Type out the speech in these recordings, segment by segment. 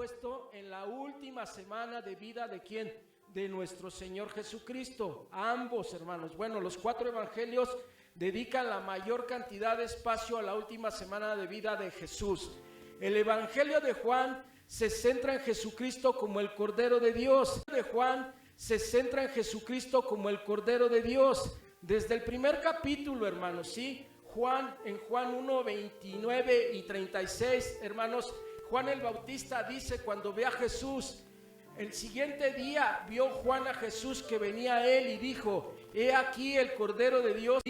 puesto en la última semana de vida de ¿quién? De nuestro Señor Jesucristo. Ambos, hermanos. Bueno, los 4 evangelios dedican la mayor cantidad de espacio a la última semana de vida de Jesús. El evangelio de Juan se centra en Jesucristo como el Cordero de Dios. De Juan se centra en Jesucristo como el Cordero de Dios. Desde el primer capítulo, hermanos, ¿sí? En Juan 1, 29 y 36, hermanos, Juan el Bautista dice cuando ve a Jesús, el siguiente día vio Juan a Jesús que venía a él y dijo, he aquí el Cordero de Dios,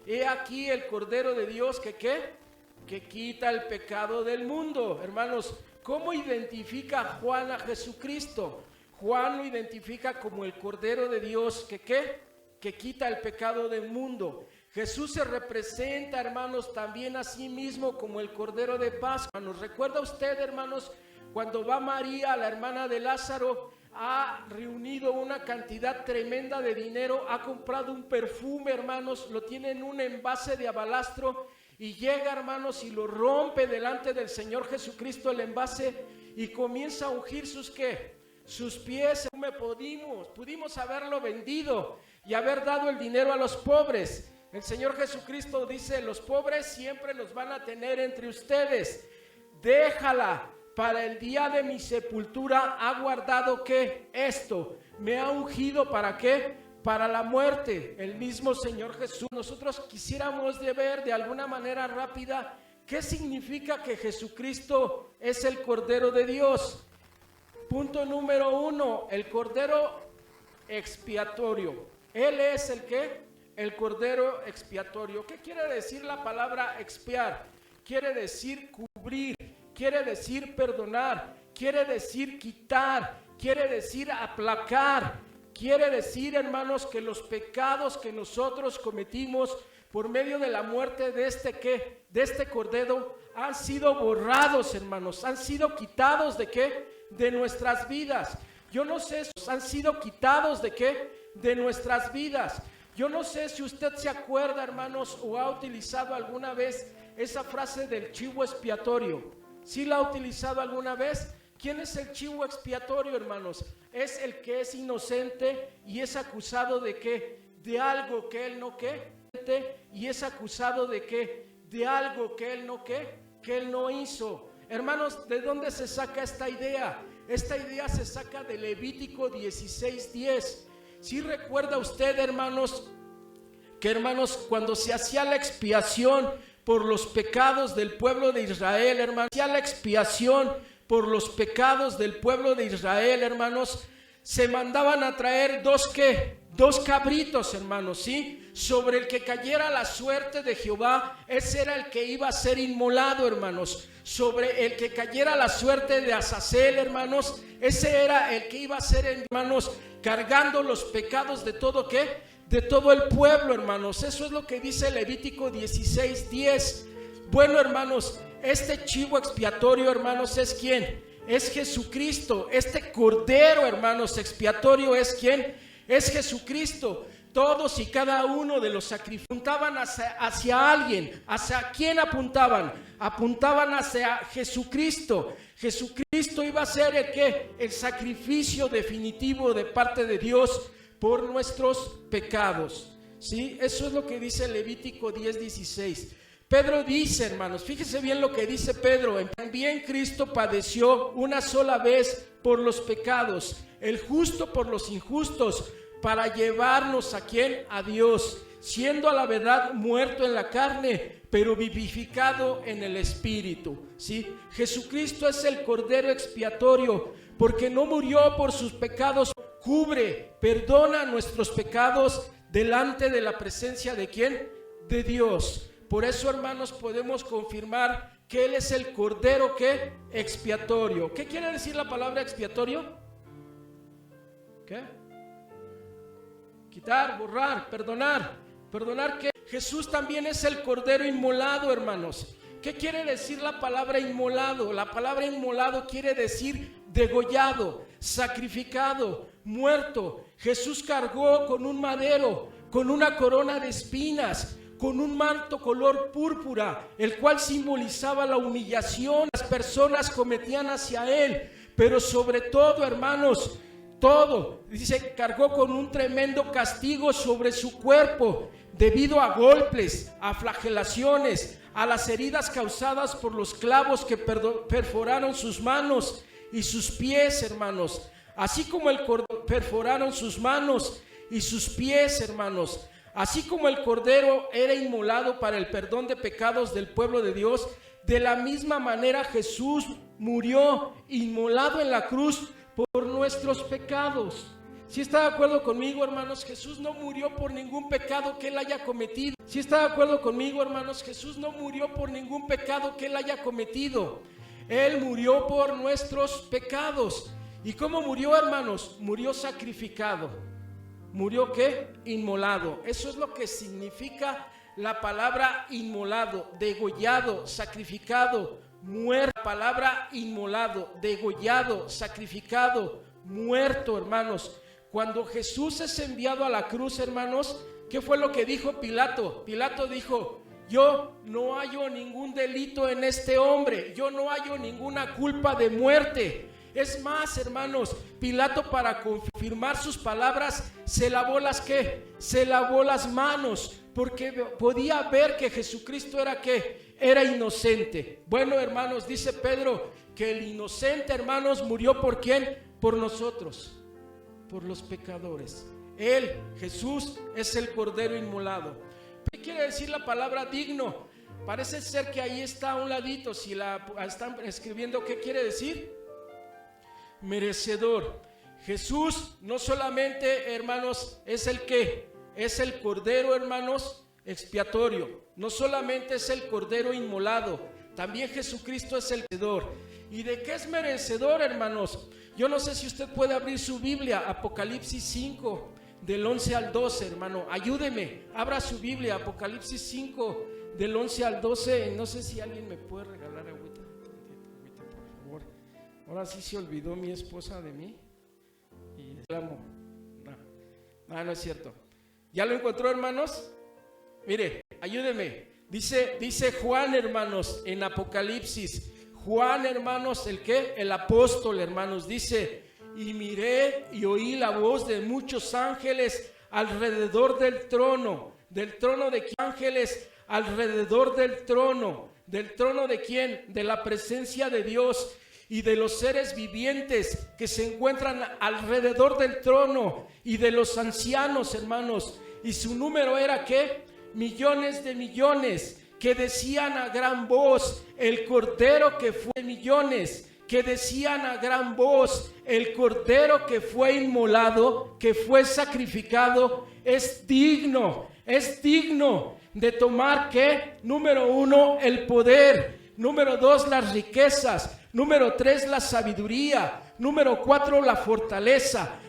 he aquí el Cordero de Dios que quita el pecado del mundo. Hermanos, ¿cómo identifica Juan a Jesucristo? Juan lo identifica como el Cordero de Dios que quita el pecado del mundo. Jesús se representa, hermanos, también a sí mismo como el Cordero de paz. Hermanos, ¿recuerda usted, hermanos, cuando va María, la hermana de Lázaro, ha reunido una cantidad tremenda de dinero, ha comprado un perfume, hermanos, lo tiene en un envase de alabastro y llega, hermanos, y lo rompe delante del Señor Jesucristo el envase y comienza a ungir sus pies? Pudimos haberlo vendido y haber dado el dinero a los pobres. El Señor Jesucristo dice, los pobres siempre los van a tener entre ustedes. Déjala, para el día de mi sepultura ha guardado esto, me ha ungido ¿para qué? Para la muerte. El mismo Señor Jesús. Nosotros quisiéramos de ver de alguna manera rápida qué significa que Jesucristo es el Cordero de Dios. Punto número 1, el Cordero expiatorio. Él es el Cordero expiatorio. ¿Qué quiere decir la palabra expiar? Quiere decir cubrir, quiere decir perdonar, quiere decir quitar, quiere decir aplacar, quiere decir, hermanos, que los pecados que nosotros cometimos por medio de la muerte de este Cordero han sido borrados, hermanos, han sido quitados de nuestras vidas. Yo no sé, han sido quitados de nuestras vidas. Yo no sé si usted se acuerda, hermanos, o ha utilizado alguna vez esa frase del chivo expiatorio. ¿Sí la ha utilizado alguna vez? ¿Quién es el chivo expiatorio, hermanos? Es el que es inocente y es acusado de algo que él no y es acusado de algo que él no hizo. Hermanos, ¿de dónde se saca esta idea? Esta idea se saca de Levítico 16:10. ¿Sí recuerda usted, hermanos, cuando se hacía la expiación por los pecados del pueblo de Israel, hermanos, por los pecados del pueblo de Israel, hermanos, se mandaban a traer dos cabritos, hermanos, ¿sí? Sobre el que cayera la suerte de Jehová, ese era el que iba a ser inmolado, hermanos. Sobre el que cayera la suerte de Azazel, hermanos, ese era el que iba a ser, hermanos, cargando los pecados de todo el pueblo, hermanos. Eso es lo que dice Levítico 16:10. Bueno, hermanos, este chivo expiatorio, hermanos, ¿es quién? Es Jesucristo. Este Cordero, hermanos, expiatorio, ¿es quién? Es Jesucristo. Todos y cada uno de los sacrificios apuntaban hacia alguien. ¿Hacia quién apuntaban? Apuntaban hacia Jesucristo. Jesucristo iba a ser el sacrificio definitivo de parte de Dios por nuestros pecados. ¿Sí? Eso es lo que dice Levítico 10:16. Pedro dice, hermanos, fíjese bien lo que dice Pedro. También Cristo padeció una sola vez por los pecados, el justo por los injustos, para llevarnos ¿a quién? A Dios, siendo a la verdad muerto en la carne, pero vivificado en el Espíritu. ¿Sí? Jesucristo es el Cordero expiatorio, porque no murió por sus pecados, cubre, perdona nuestros pecados delante de la presencia ¿de quién? De Dios. Por eso, hermanos, podemos confirmar que Él es el Cordero expiatorio. ¿Qué quiere decir la palabra expiatorio? ¿Qué? Quitar, borrar, perdonar. ¿Perdonar qué? Jesús también es el Cordero inmolado, hermanos. ¿Qué quiere decir la palabra inmolado? La palabra inmolado quiere decir degollado, sacrificado, muerto. Jesús cargó con un madero, con una corona de espinas, con un manto color púrpura, el cual simbolizaba la humillación que las personas cometían hacia Él. pero sobre todo, hermanos, todo, dice, cargó con un tremendo castigo sobre su cuerpo, debido a golpes, a flagelaciones, a las heridas causadas por los clavos que perforaron sus manos y sus pies, hermanos. Así como perforaron sus manos y sus pies, hermanos. Así como el cordero era inmolado para el perdón de pecados del pueblo de Dios, de la misma manera Jesús murió inmolado en la cruz por nuestros pecados. ¿Sí está de acuerdo conmigo, hermanos? Jesús no murió por ningún pecado que él haya cometido. ¿Sí está de acuerdo conmigo, hermanos? Jesús no murió por ningún pecado que él haya cometido. Él murió por nuestros pecados. ¿Y cómo murió, hermanos? Murió sacrificado. ¿Murió qué? Inmolado. Eso es lo que significa la palabra inmolado, degollado, sacrificado, muerto. La palabra inmolado, degollado, sacrificado, muerto, hermanos. Cuando Jesús es enviado a la cruz, hermanos, ¿qué fue lo que dijo Pilato? Pilato dijo: yo no hallo ningún delito en este hombre, yo no hallo ninguna culpa de muerte. Es más, hermanos, Pilato, para confirmar sus palabras, se lavó las ¿qué? Se lavó las manos, porque podía ver que Jesucristo era ¿qué? Era inocente. Bueno, hermanos, dice Pedro que el inocente, hermanos, murió ¿por quién? Por nosotros, por los pecadores. Él, Jesús, es el cordero inmolado. ¿Qué quiere decir la palabra digno? Parece ser que ahí está a un ladito. Si la están escribiendo, ¿qué quiere decir? Merecedor. Jesús no solamente, hermanos, es el que es el cordero, hermanos, expiatorio. No solamente es el cordero inmolado, también Jesucristo es el merecedor. ¿Y de qué es merecedor, hermanos? Yo no sé si usted puede abrir su Biblia, Apocalipsis 5, del 11 al 12, hermano. Ayúdeme, abra su Biblia, Apocalipsis 5, del 11 al 12. No sé si alguien me puede regalar agüita, por favor. Ahora sí se olvidó mi esposa de mí. Y amo. No es cierto. ¿Ya lo encontró, hermanos? Mire, ayúdeme. Dice Juan, hermanos, en Apocalipsis. Juan, hermanos, ¿el qué? El apóstol, hermanos, dice: y miré y oí la voz de muchos ángeles alrededor del trono. ¿Del trono de quién? Ángeles alrededor del trono. ¿Del trono de quién? De la presencia de Dios. Y de los seres vivientes que se encuentran alrededor del trono, y de los ancianos, hermanos. Y su número era ¿qué? Millones de millones, que decían a gran voz: el cordero que fue millones, que decían a gran voz: el cordero que fue inmolado, que fue sacrificado, es digno de tomar ¿qué? Número 1, el poder. Número 2, las riquezas. Número 3, la sabiduría. Número 4, la fortaleza.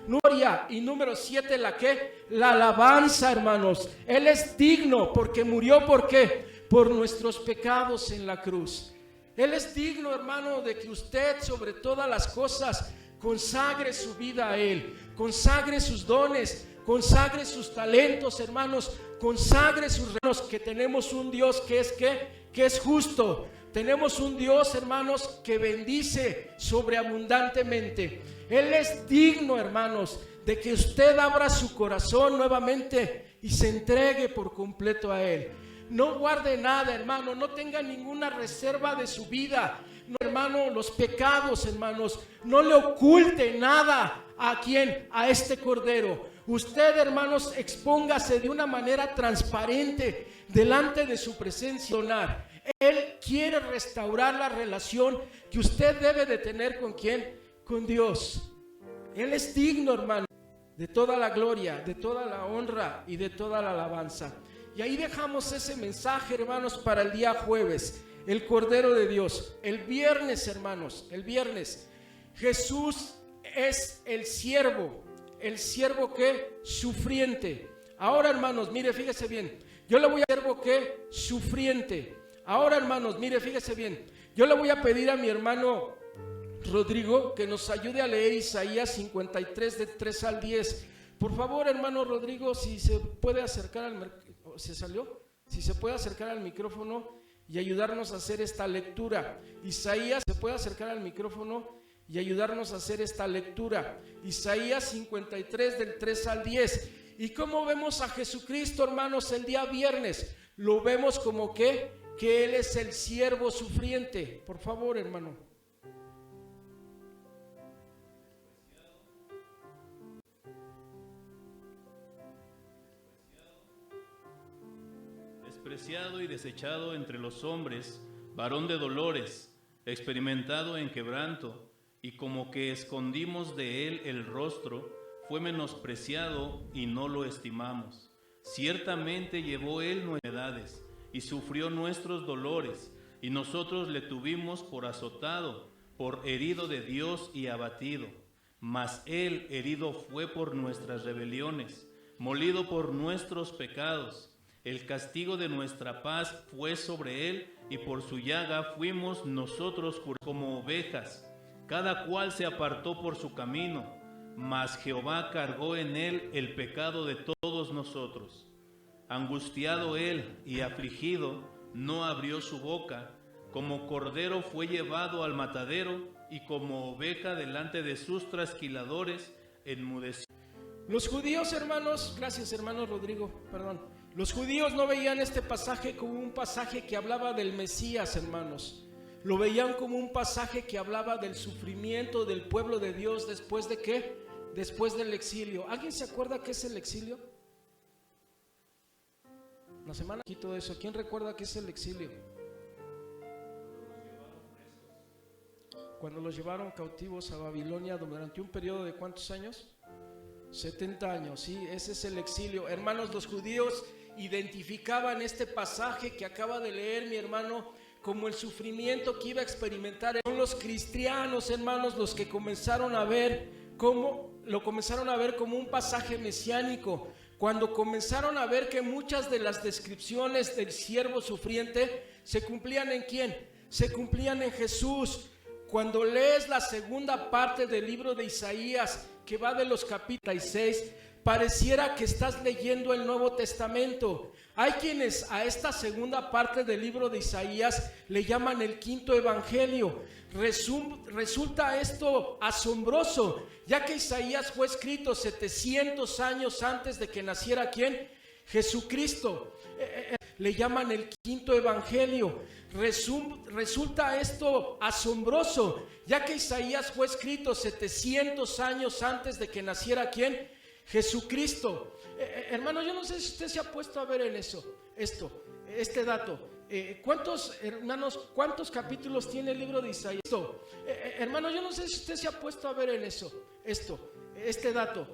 Y número 7, ¿la qué? La alabanza, hermanos. Él es digno porque murió, ¿por qué? Por nuestros pecados en la cruz. Él es digno, hermano, de que usted sobre todas las cosas consagre su vida a Él, consagre sus dones, consagre sus talentos, hermanos, consagre sus reinos. Que tenemos un Dios que es ¿qué? Que es justo. Tenemos un Dios, hermanos, que bendice sobreabundantemente. Él es digno, hermanos, de que usted abra su corazón nuevamente y se entregue por completo a Él. No guarde nada, hermano, no tenga ninguna reserva de su vida. No, hermano, los pecados, hermanos, no le oculte nada. ¿A quién? A este cordero. Usted, hermanos, expóngase de una manera transparente delante de su presencia. Él quiere restaurar la relación que usted debe de tener ¿con quién? Con Dios. Él es digno, hermano, de toda la gloria, de toda la honra y de toda la alabanza. Y ahí dejamos ese mensaje, hermanos, para el día jueves, el Cordero de Dios. El viernes, hermanos, el viernes, Jesús es el siervo que sufriente. Ahora, hermanos, mire, fíjese bien, yo le voy a siervo que sufriente. Ahora, hermanos, mire, fíjese bien, yo le voy a pedir a mi hermano Rodrigo que nos ayude a leer Isaías 53 de 3 al 10. Por favor, hermano Rodrigo, si se puede acercar si se puede acercar al micrófono y ayudarnos a hacer esta lectura. Isaías, se puede acercar al micrófono y ayudarnos a hacer esta lectura. Isaías 53 del 3 al 10. ¿Y cómo vemos a Jesucristo, hermanos, el día viernes? Lo vemos como que Él es el siervo sufriente. Por favor, hermano. Despreciado y desechado entre los hombres, varón de dolores, experimentado en quebranto, y como que escondimos de él el rostro, fue menospreciado y no lo estimamos. Ciertamente llevó él nuestras enfermedades y sufrió nuestros dolores, y nosotros le tuvimos por azotado, por herido de Dios y abatido. Mas él herido fue por nuestras rebeliones, molido por nuestros pecados. El castigo de nuestra paz fue sobre él, y por su llaga fuimos nosotros curados. Como ovejas, cada cual se apartó por su camino, mas Jehová cargó en él el pecado de todos nosotros. Angustiado él y afligido, no abrió su boca. Como cordero fue llevado al matadero, y como oveja delante de sus trasquiladores enmudeció. Los judíos, hermanos, gracias hermano Rodrigo, perdón. Los judíos no veían este pasaje como un pasaje que hablaba del Mesías, hermanos. Lo veían como un pasaje que hablaba del sufrimiento del pueblo de Dios después de ¿qué? Después del exilio. ¿Alguien se acuerda qué es el exilio? La semana quito eso. ¿Quién recuerda qué es el exilio? Cuando los llevaron cautivos a Babilonia durante un periodo de ¿cuántos años? 70 años, sí, ese es el exilio. Hermanos, los judíos identificaban este pasaje que acaba de leer mi hermano como el sufrimiento que iba a experimentar. Son los cristianos, hermanos, los que comenzaron a ver como un pasaje mesiánico, cuando comenzaron a ver que muchas de las descripciones del siervo sufriente se cumplían ¿en quién? Se cumplían en Jesús. Cuando lees la segunda parte del libro de Isaías, que va de los capítulos 6, pareciera que estás leyendo el Nuevo Testamento. Hay quienes a esta segunda parte del libro de Isaías le llaman el quinto evangelio. Resulta esto asombroso, ya que Isaías fue escrito 700 años antes de que naciera ¿quién? Jesucristo. Le llaman el quinto evangelio. Resulta esto asombroso, ya que Isaías fue escrito 700 años antes de que naciera ¿quién? Jesucristo. Hermano, yo no sé si usted se ha puesto a ver en este dato. ¿Cuántos capítulos tiene el libro de Isaías? Hermano, yo no sé si usted se ha puesto a ver en este dato.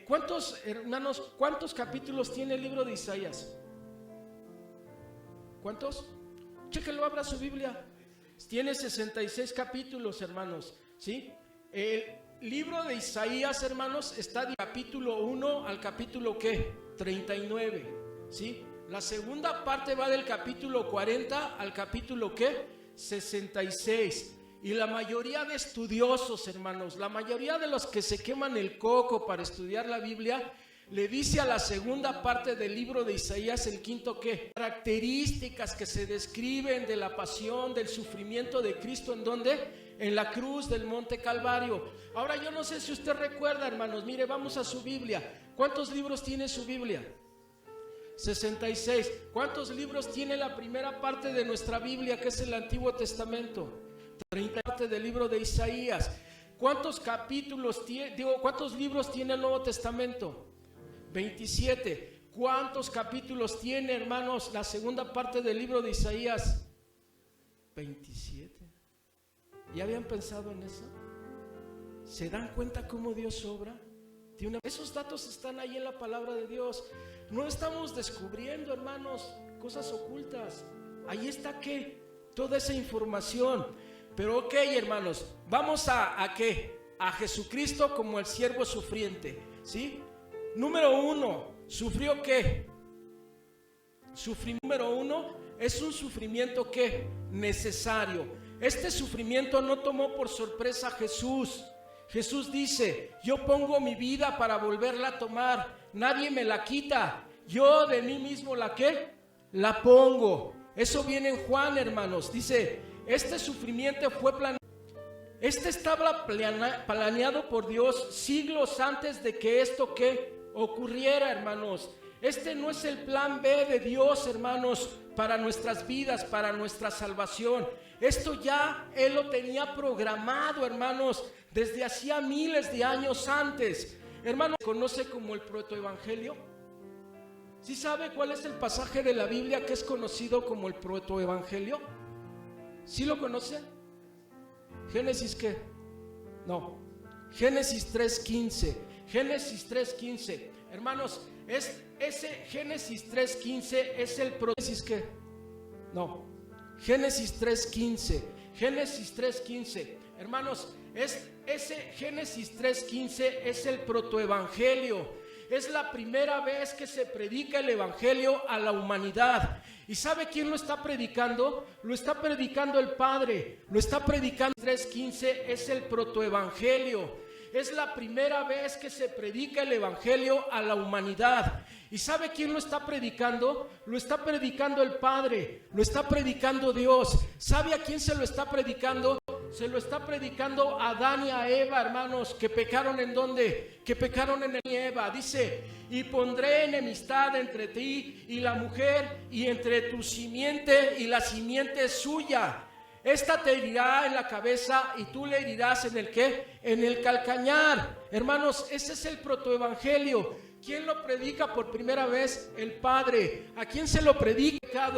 ¿Cuántos capítulos tiene el libro de Isaías? ¿Cuántos? Chéquenlo, abra su Biblia. Tiene 66 capítulos, hermanos, ¿sí? El libro de Isaías, hermanos, está de capítulo 1 al capítulo ¿qué? 39, ¿sí? La segunda parte va del capítulo 40 al capítulo ¿qué? 66. Y la mayoría de estudiosos, hermanos, la mayoría de los que se queman el coco para estudiar la Biblia, le dice a la segunda parte del libro de Isaías el quinto ¿qué? Características que se describen de la pasión, del sufrimiento de Cristo. ¿En dónde? En la cruz del Monte Calvario. Ahora yo no sé si usted recuerda, hermanos, mire, vamos a su Biblia. ¿Cuántos libros tiene su Biblia? 66. ¿Cuántos libros tiene la primera parte de nuestra Biblia, que es el Antiguo Testamento? 30 parte del libro de Isaías. ¿Cuántos libros tiene el Nuevo Testamento? 27. ¿Cuántos capítulos tiene, hermanos, la segunda parte del libro de Isaías? 27. ¿Ya habían pensado en eso? ¿Se dan cuenta cómo Dios obra? Esos datos están ahí en la palabra de Dios. No estamos descubriendo, hermanos, cosas ocultas. Ahí está ¿qué? Toda esa información. Pero ok, hermanos, vamos a ¿qué? A Jesucristo como el siervo sufriente, ¿sí? Número 1, ¿sufrió qué? Número 1, es un sufrimiento ¿qué? Necesario. Este sufrimiento no tomó por sorpresa a Jesús. Jesús dice: yo pongo mi vida para volverla a tomar, nadie me la quita, yo de mí mismo la ¿qué? La pongo. Eso viene en Juan, hermanos, dice: este sufrimiento fue planeado. Este estaba planeado por Dios siglos antes de que esto ocurriera, hermanos. Este no es el plan B de Dios, hermanos, para nuestras vidas, para nuestra salvación. Esto ya Él lo tenía programado, hermanos, desde hacía miles de años antes. Hermanos, ¿se conoce como el protoevangelio? ¿Sí sabe cuál es el pasaje de la Biblia que es conocido como el protoevangelio? ¿Sí lo conoce? ¿Génesis qué? No, Génesis 3:15. Génesis 3:15. Hermanos, ese Génesis 3:15 es el Génesis qué? No, Génesis 3:15. Génesis 3:15. Hermanos, ese Génesis 3:15 es el protoevangelio. Es la primera vez que se predica el evangelio a la humanidad. ¿Y sabe quién lo está predicando? Lo está predicando el Padre. Lo está predicando. 3:15 es el protoevangelio. Es la primera vez que se predica el evangelio a la humanidad. ¿Y sabe quién lo está predicando? Lo está predicando el Padre. Lo está predicando Dios. ¿Sabe a quién se lo está predicando? Se lo está predicando a Adán y a Eva, hermanos, que pecaron ¿en dónde? Que pecaron en Eva. Dice, y pondré enemistad entre ti y la mujer, y entre tu simiente y la simiente suya. Esta te herirá en la cabeza y tú le herirás ¿en el qué? En el calcañar. Hermanos, ese es el protoevangelio. ¿Quién lo predica por primera vez? El Padre. ¿A quién se lo predica?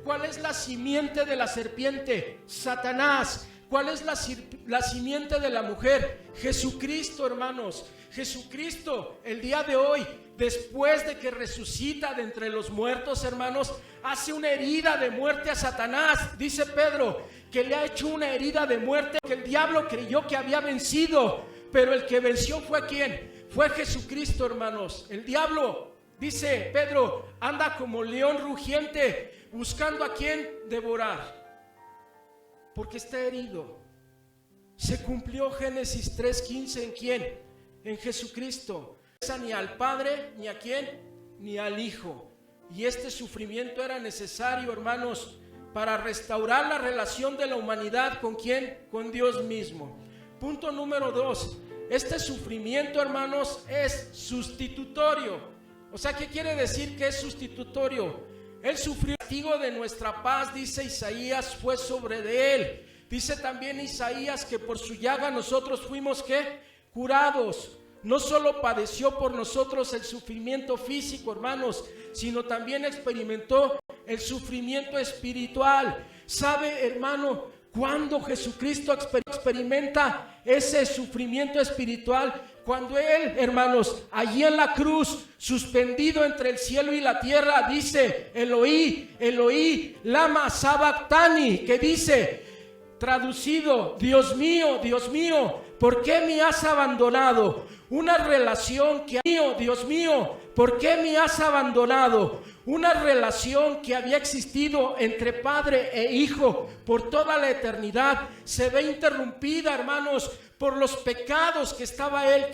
¿Cuál es la simiente de la serpiente? Satanás. ¿Cuál es la simiente de la mujer? Jesucristo, hermanos. Jesucristo, el día de hoy, después de que resucita de entre los muertos, hermanos, hace una herida de muerte a Satanás. Dice Pedro que le ha hecho una herida de muerte que el diablo creyó que había vencido, pero el que venció fue ¿quién? Fue Jesucristo, hermanos. El diablo, dice Pedro, anda como león rugiente buscando a quién devorar, porque está herido. Se cumplió Génesis 3:15 ¿en quién? En Jesucristo. Ni al Padre, ni a quién, ni al Hijo. Y este sufrimiento era necesario, hermanos, para restaurar la relación de la humanidad ¿con quién? Con Dios mismo. Punto número 2. Este sufrimiento, hermanos, es sustitutorio. O sea, ¿qué quiere decir que es sustitutorio? Él sufrió el castigo de nuestra paz, dice Isaías, fue sobre de él. Dice también Isaías que por su llaga nosotros fuimos ¿qué? Curados. No solo padeció por nosotros el sufrimiento físico, hermanos, sino también experimentó el sufrimiento espiritual. ¿Sabe, hermano, cuando Jesucristo experimenta ese sufrimiento espiritual? Cuando Él, hermanos, allí en la cruz, suspendido entre el cielo y la tierra, dice, Eloí, Eloí, lama sabactani, que dice, traducido, Dios mío, ¿por qué me has abandonado? Una relación que, Dios mío, ¿por qué me has abandonado? Una relación que había existido entre padre e hijo por toda la eternidad se ve interrumpida, hermanos, por los pecados que estaba él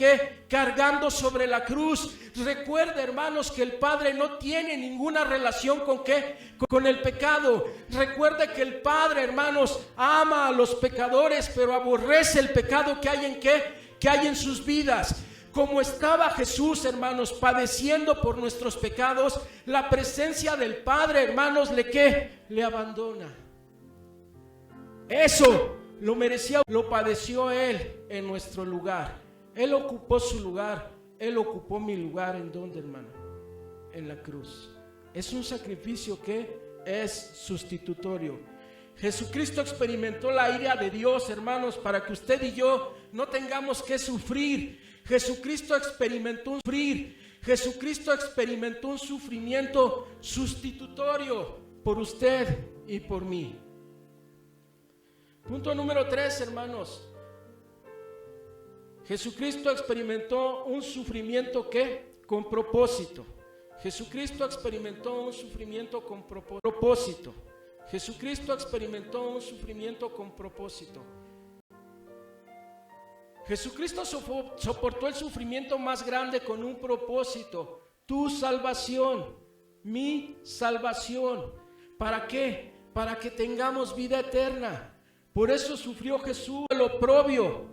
cargando sobre la cruz. Recuerda, hermanos, que el Padre no tiene ninguna relación con el pecado. Recuerda que el Padre, hermanos, ama a los pecadores, pero aborrece el pecado que hay en sus vidas. Como estaba Jesús, hermanos, padeciendo por nuestros pecados, la presencia del Padre, hermanos, le abandona. Eso lo merecía, lo padeció Él en nuestro lugar. Él ocupó su lugar, Él ocupó mi lugar. ¿En dónde, hermano? En la cruz. Es un sacrificio que es sustitutorio. Jesucristo experimentó la ira de Dios, hermanos, para que usted y yo no tengamos que sufrir. Jesucristo experimentó un sufrimiento sustitutorio por usted y por mí. Punto número 3, hermanos. Jesucristo experimentó un sufrimiento con propósito. Jesucristo experimentó un sufrimiento con propósito. Jesucristo experimentó un sufrimiento con propósito. Jesucristo soportó el sufrimiento más grande con un propósito: tu salvación, mi salvación. ¿Para qué? Para que tengamos vida eterna. Por eso sufrió Jesús el oprobio.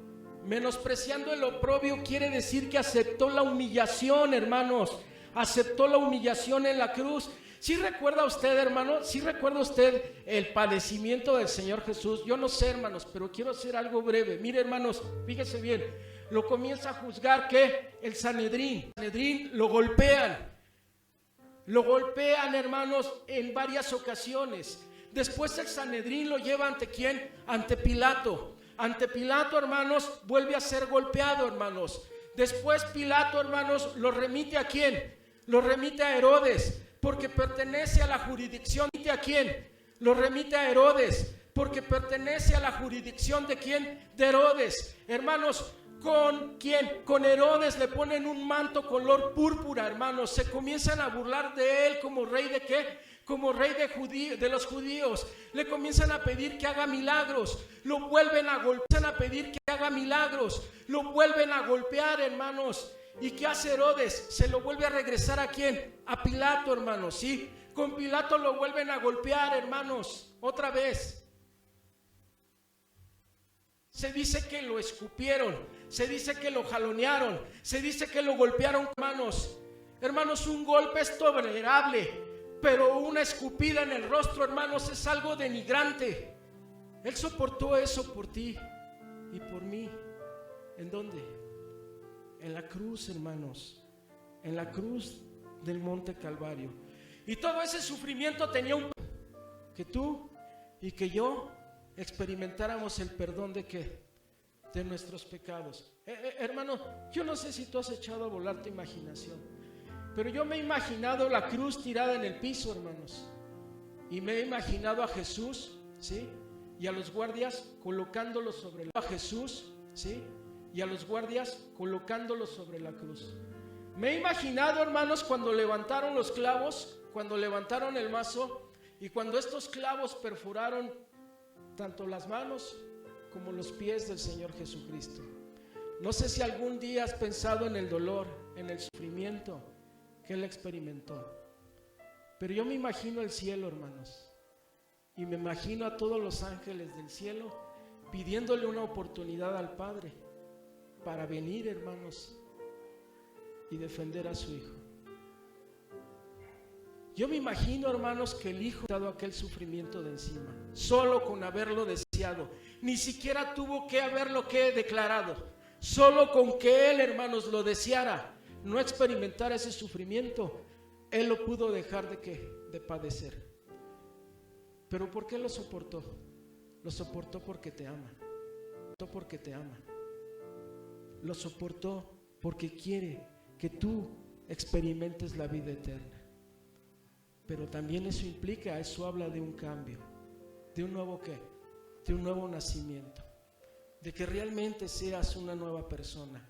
Menospreciando el oprobio quiere decir que aceptó la humillación, hermanos. Aceptó la humillación en la cruz. ¿Sí recuerda usted, hermano? ¿Sí recuerda usted el padecimiento del Señor Jesús? Yo no sé, hermanos, pero quiero hacer algo breve. Mire, hermanos, fíjese bien. Lo comienza a juzgar que el Sanedrín lo golpean. Lo golpean, hermanos, en varias ocasiones. Después el Sanedrín lo lleva ante ¿quién? Ante Pilato. Ante Pilato, hermanos, vuelve a ser golpeado, hermanos. Después Pilato, hermanos, lo remite ¿a quién? Lo remite a Herodes, porque pertenece a la jurisdicción. ¿A quién? Lo remite a Herodes, porque pertenece a la jurisdicción ¿de quién? De Herodes. Hermanos, ¿con quién? Con Herodes le ponen un manto color púrpura, hermanos. Se comienzan a burlar de él como rey ¿de qué? Como rey de los judíos. Le comienzan a pedir que haga milagros. Lo vuelven a golpear, a pedir que haga milagros. Lo vuelven a golpear, hermanos. ¿Y qué hace Herodes? Se lo vuelve a regresar ¿a quién? A Pilato, hermanos, ¿sí? Con Pilato lo vuelven a golpear, hermanos, otra vez. Se dice que lo escupieron, se dice que lo jalonearon, se dice que lo golpearon, hermanos. Hermanos, un golpe es tolerable, pero una escupida en el rostro, hermanos, es algo denigrante. Él soportó eso por ti y por mí. ¿En dónde? En la cruz, hermanos. En la cruz del Monte Calvario. Y todo ese sufrimiento tenía un... que tú y que yo experimentáramos el perdón ¿de qué? De nuestros pecados. Hermano, yo no sé si tú has echado a volar tu imaginación, pero yo me he imaginado la cruz tirada en el piso, hermanos. Y me he imaginado a Jesús, ¿sí? Y a los guardias colocándolos sobre a Jesús, ¿sí? Y a los guardias colocándolos sobre la cruz. Me he imaginado, hermanos, cuando levantaron los clavos, cuando levantaron el mazo y cuando estos clavos perforaron tanto las manos como los pies del Señor Jesucristo. No sé si algún día has pensado en el dolor, en el sufrimiento que Él experimentó. Pero yo me imagino el cielo, hermanos, y me imagino a todos los ángeles del cielo pidiéndole una oportunidad al Padre para venir, hermanos, y defender a su Hijo. Yo me imagino, hermanos, que el Hijo ha dado aquel sufrimiento de encima, solo con haberlo deseado. Ni siquiera tuvo que haberlo declarado. Solo con que Él, hermanos, lo deseara, no experimentar ese sufrimiento, Él lo pudo dejar ¿de qué? De padecer. ¿Pero por qué lo soportó? Lo soportó porque te ama. Porque te ama. Lo soportó porque quiere que tú experimentes la vida eterna. Pero también eso implica, eso habla de un cambio, de un nuevo ¿qué? De un nuevo nacimiento, de que realmente seas una nueva persona,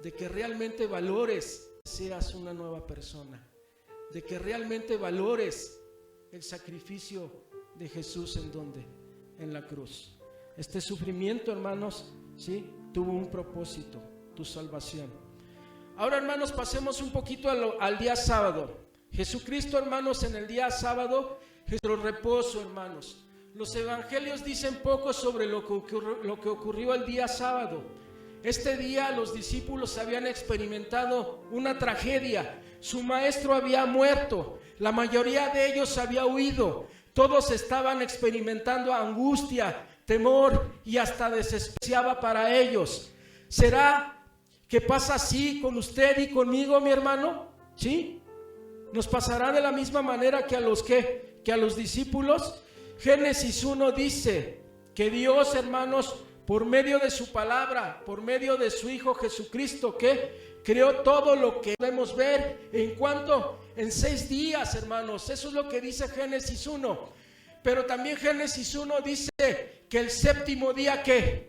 de que realmente valores seas una nueva persona, de que realmente valores el sacrificio de Jesús. ¿En dónde? En la cruz. Este sufrimiento, hermanos, ¿sí? Tuvo un propósito, tu salvación. Ahora, hermanos, pasemos un poquito al día sábado. Jesucristo, hermanos, en el día sábado, nuestro reposo, hermanos. Los evangelios dicen poco sobre lo que ocurrió el día sábado. Este día los discípulos habían experimentado una tragedia. Su maestro había muerto. La mayoría de ellos había huido. Todos estaban experimentando angustia, temor y hasta desesperanza para ellos. ¿Será que pasa así con usted y conmigo, mi hermano? ¿Sí? ¿Nos pasará de la misma manera que a los discípulos? Génesis 1 dice que Dios, hermanos, por medio de su palabra, por medio de su Hijo Jesucristo, que creó todo lo que podemos ver en 6 días, hermanos. Eso es lo que dice Génesis 1. Pero también Génesis 1 dice que el séptimo día que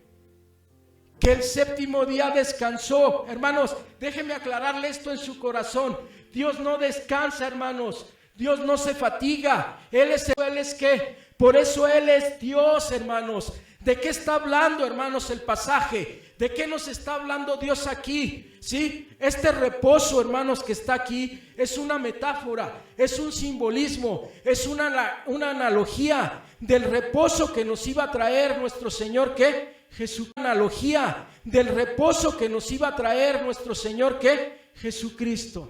el séptimo día descansó. Hermanos, déjenme aclararle esto en su corazón. Dios no descansa, hermanos. Dios no se fatiga. Él es ¿qué? Por eso Él es Dios, hermanos. ¿De qué está hablando, hermanos, el pasaje? ¿De qué nos está hablando Dios aquí? ¿Sí? Este reposo, hermanos, que está aquí es una metáfora, es un simbolismo, es una analogía del reposo que nos iba a traer nuestro Señor, ¿qué? Jesús. Analogía del reposo que nos iba a traer nuestro Señor, ¿qué? Jesucristo.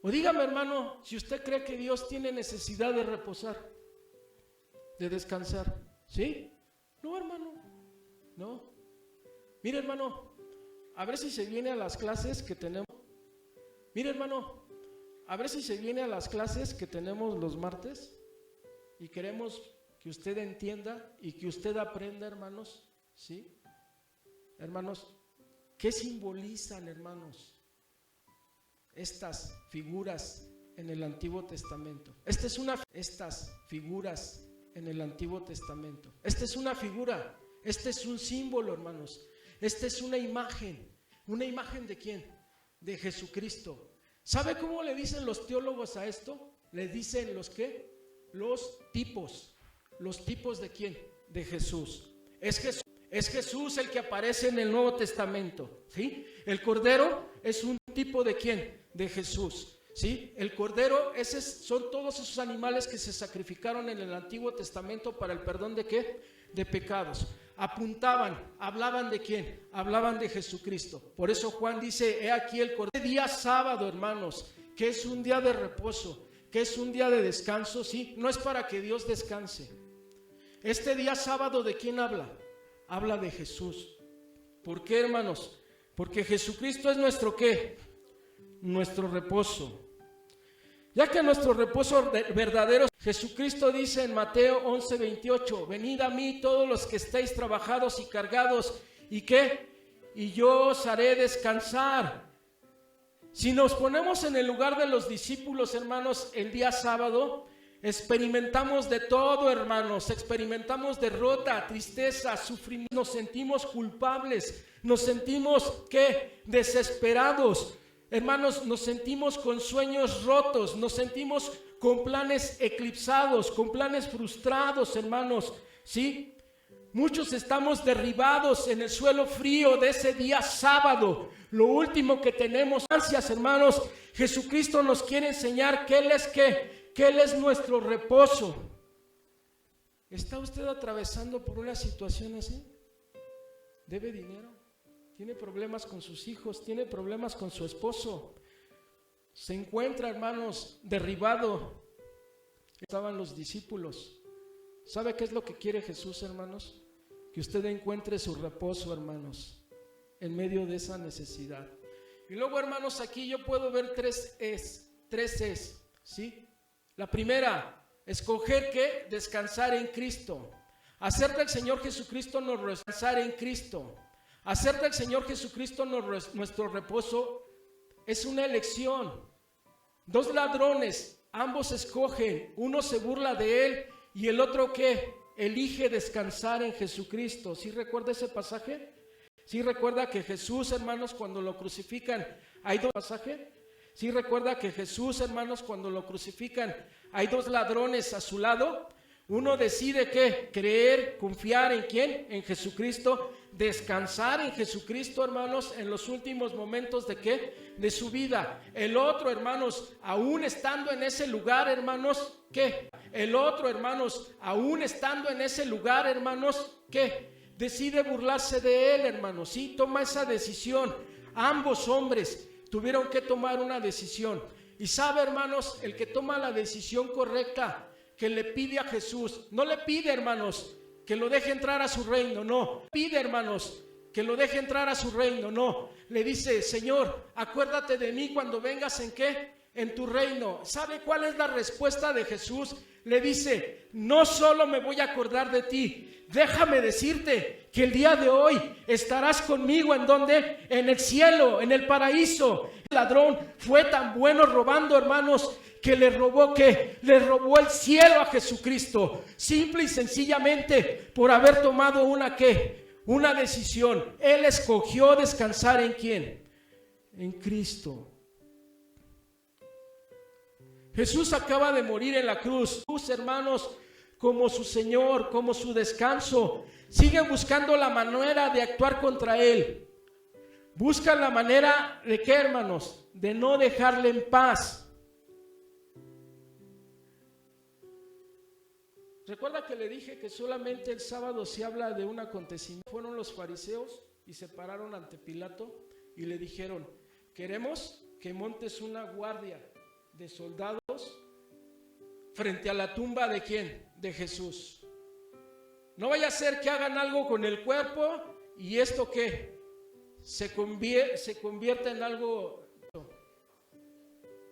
O dígame, hermano, si usted cree que Dios tiene necesidad de reposar, de descansar, ¿sí? No, hermano, no. Mire, hermano, a ver si se viene a las clases que tenemos. Mire, hermano, a ver si se viene a las clases que tenemos los martes y queremos que usted entienda y que usted aprenda, hermanos, ¿sí? Hermanos, ¿qué simbolizan, hermanos, estas figuras en el Antiguo Testamento? Estas figuras en el Antiguo Testamento. Esta es una figura, este es un símbolo, hermanos. Esta es una imagen ¿de quién? De Jesucristo. ¿Sabe cómo le dicen los teólogos a esto? Le dicen los ¿qué? Los tipos de quién? De Jesús. Es Jesús el que aparece en el Nuevo Testamento, ¿sí? El cordero es un tipo de quién? De Jesús, ¿sí? El cordero, son todos esos animales que se sacrificaron en el Antiguo Testamento para el perdón de ¿qué? De pecados. Hablaban de quién? Hablaban de Jesucristo. Por eso Juan dice, he aquí el cordero. Este día sábado, hermanos, que es un día de reposo, que es un día de descanso, ¿sí? No es para que Dios descanse. Este día sábado, ¿de quién habla? Habla de Jesús. ¿Por qué, hermanos? Porque Jesucristo es nuestro ¿qué? Nuestro reposo. Ya que nuestro reposo verdadero, Jesucristo dice en Mateo 11:28, venid a mí todos los que estáis trabajados y cargados, ¿y qué? Y yo os haré descansar. Si nos ponemos en el lugar de los discípulos, hermanos, el día sábado, experimentamos de todo, hermanos, experimentamos derrota, tristeza, sufrimiento, nos sentimos culpables, nos sentimos ¿qué? Desesperados. Hermanos, nos sentimos con sueños rotos, nos sentimos con planes eclipsados, con planes frustrados, hermanos, ¿sí? Muchos estamos derribados en el suelo frío de ese día sábado. Lo último que tenemos, ansias, hermanos, Jesucristo nos quiere enseñar que Él es ¿qué? Que Él es nuestro reposo. ¿Está usted atravesando por una situación así? ¿Debe dinero? Tiene problemas con sus hijos, tiene problemas con su esposo, se encuentra, hermanos, derribado. Estaban los discípulos. ¿Sabe qué es lo que quiere Jesús, hermanos? Que usted encuentre su reposo, hermanos, en medio de esa necesidad. Y luego, hermanos, aquí yo puedo ver tres es, ¿sí? La primera, escoger ¿qué? Descansar en Cristo. Hacer del Señor Jesucristo descansar en Cristo. Hacer del Señor Jesucristo nuestro reposo es una elección. Dos ladrones, ambos escogen, uno se burla de él y el otro ¿qué? Elige descansar en Jesucristo. ¿Sí recuerda ese pasaje? ¿Sí recuerda que Jesús, hermanos, cuando lo crucifican, hay dos pasajes? ¿Sí recuerda que Jesús, hermanos, cuando lo crucifican, hay dos ladrones a su lado? Uno decide ¿qué? Creer, confiar en ¿quién? En Jesucristo, descansar en Jesucristo, hermanos, en los últimos momentos de ¿qué? De su vida. El otro, hermanos, aún estando en ese lugar, hermanos, ¿qué? El otro, hermanos, aún estando en ese lugar, hermanos, ¿qué? Decide burlarse de él, hermanos, ¿sí? Toma esa decisión. Ambos hombres tuvieron que tomar una decisión. Y sabe, hermanos, el que toma la decisión correcta, que le pide a Jesús, no le pide, hermanos, que lo deje entrar a su reino, no. Pide, hermanos, que lo deje entrar a su reino, no. Le dice, Señor, acuérdate de mí cuando vengas ¿en qué? En tu reino. ¿Sabe cuál es la respuesta de Jesús? Le dice, no solo me voy a acordar de ti, déjame decirte que el día de hoy estarás conmigo ¿en dónde? En el cielo, en el paraíso. El ladrón fue tan bueno robando, hermanos, que le robó ¿qué? Le robó el cielo a Jesucristo, simple y sencillamente por haber tomado una ¿qué? Una decisión. Él escogió descansar ¿en quién? En Cristo. Jesús acaba de morir en la cruz. Jesús, hermanos, como su Señor, como su descanso. Siguen buscando la manera de actuar contra Él. Buscan la manera de ¿qué, hermanos? De no dejarle en paz. Recuerda que le dije que solamente el sábado se habla de un acontecimiento. Fueron los fariseos y se pararon ante Pilato y le dijeron: queremos que montes una guardia de soldados frente a la tumba ¿de quién? De Jesús. No vaya a ser que hagan algo con el cuerpo y esto ¿qué? Se convierta en algo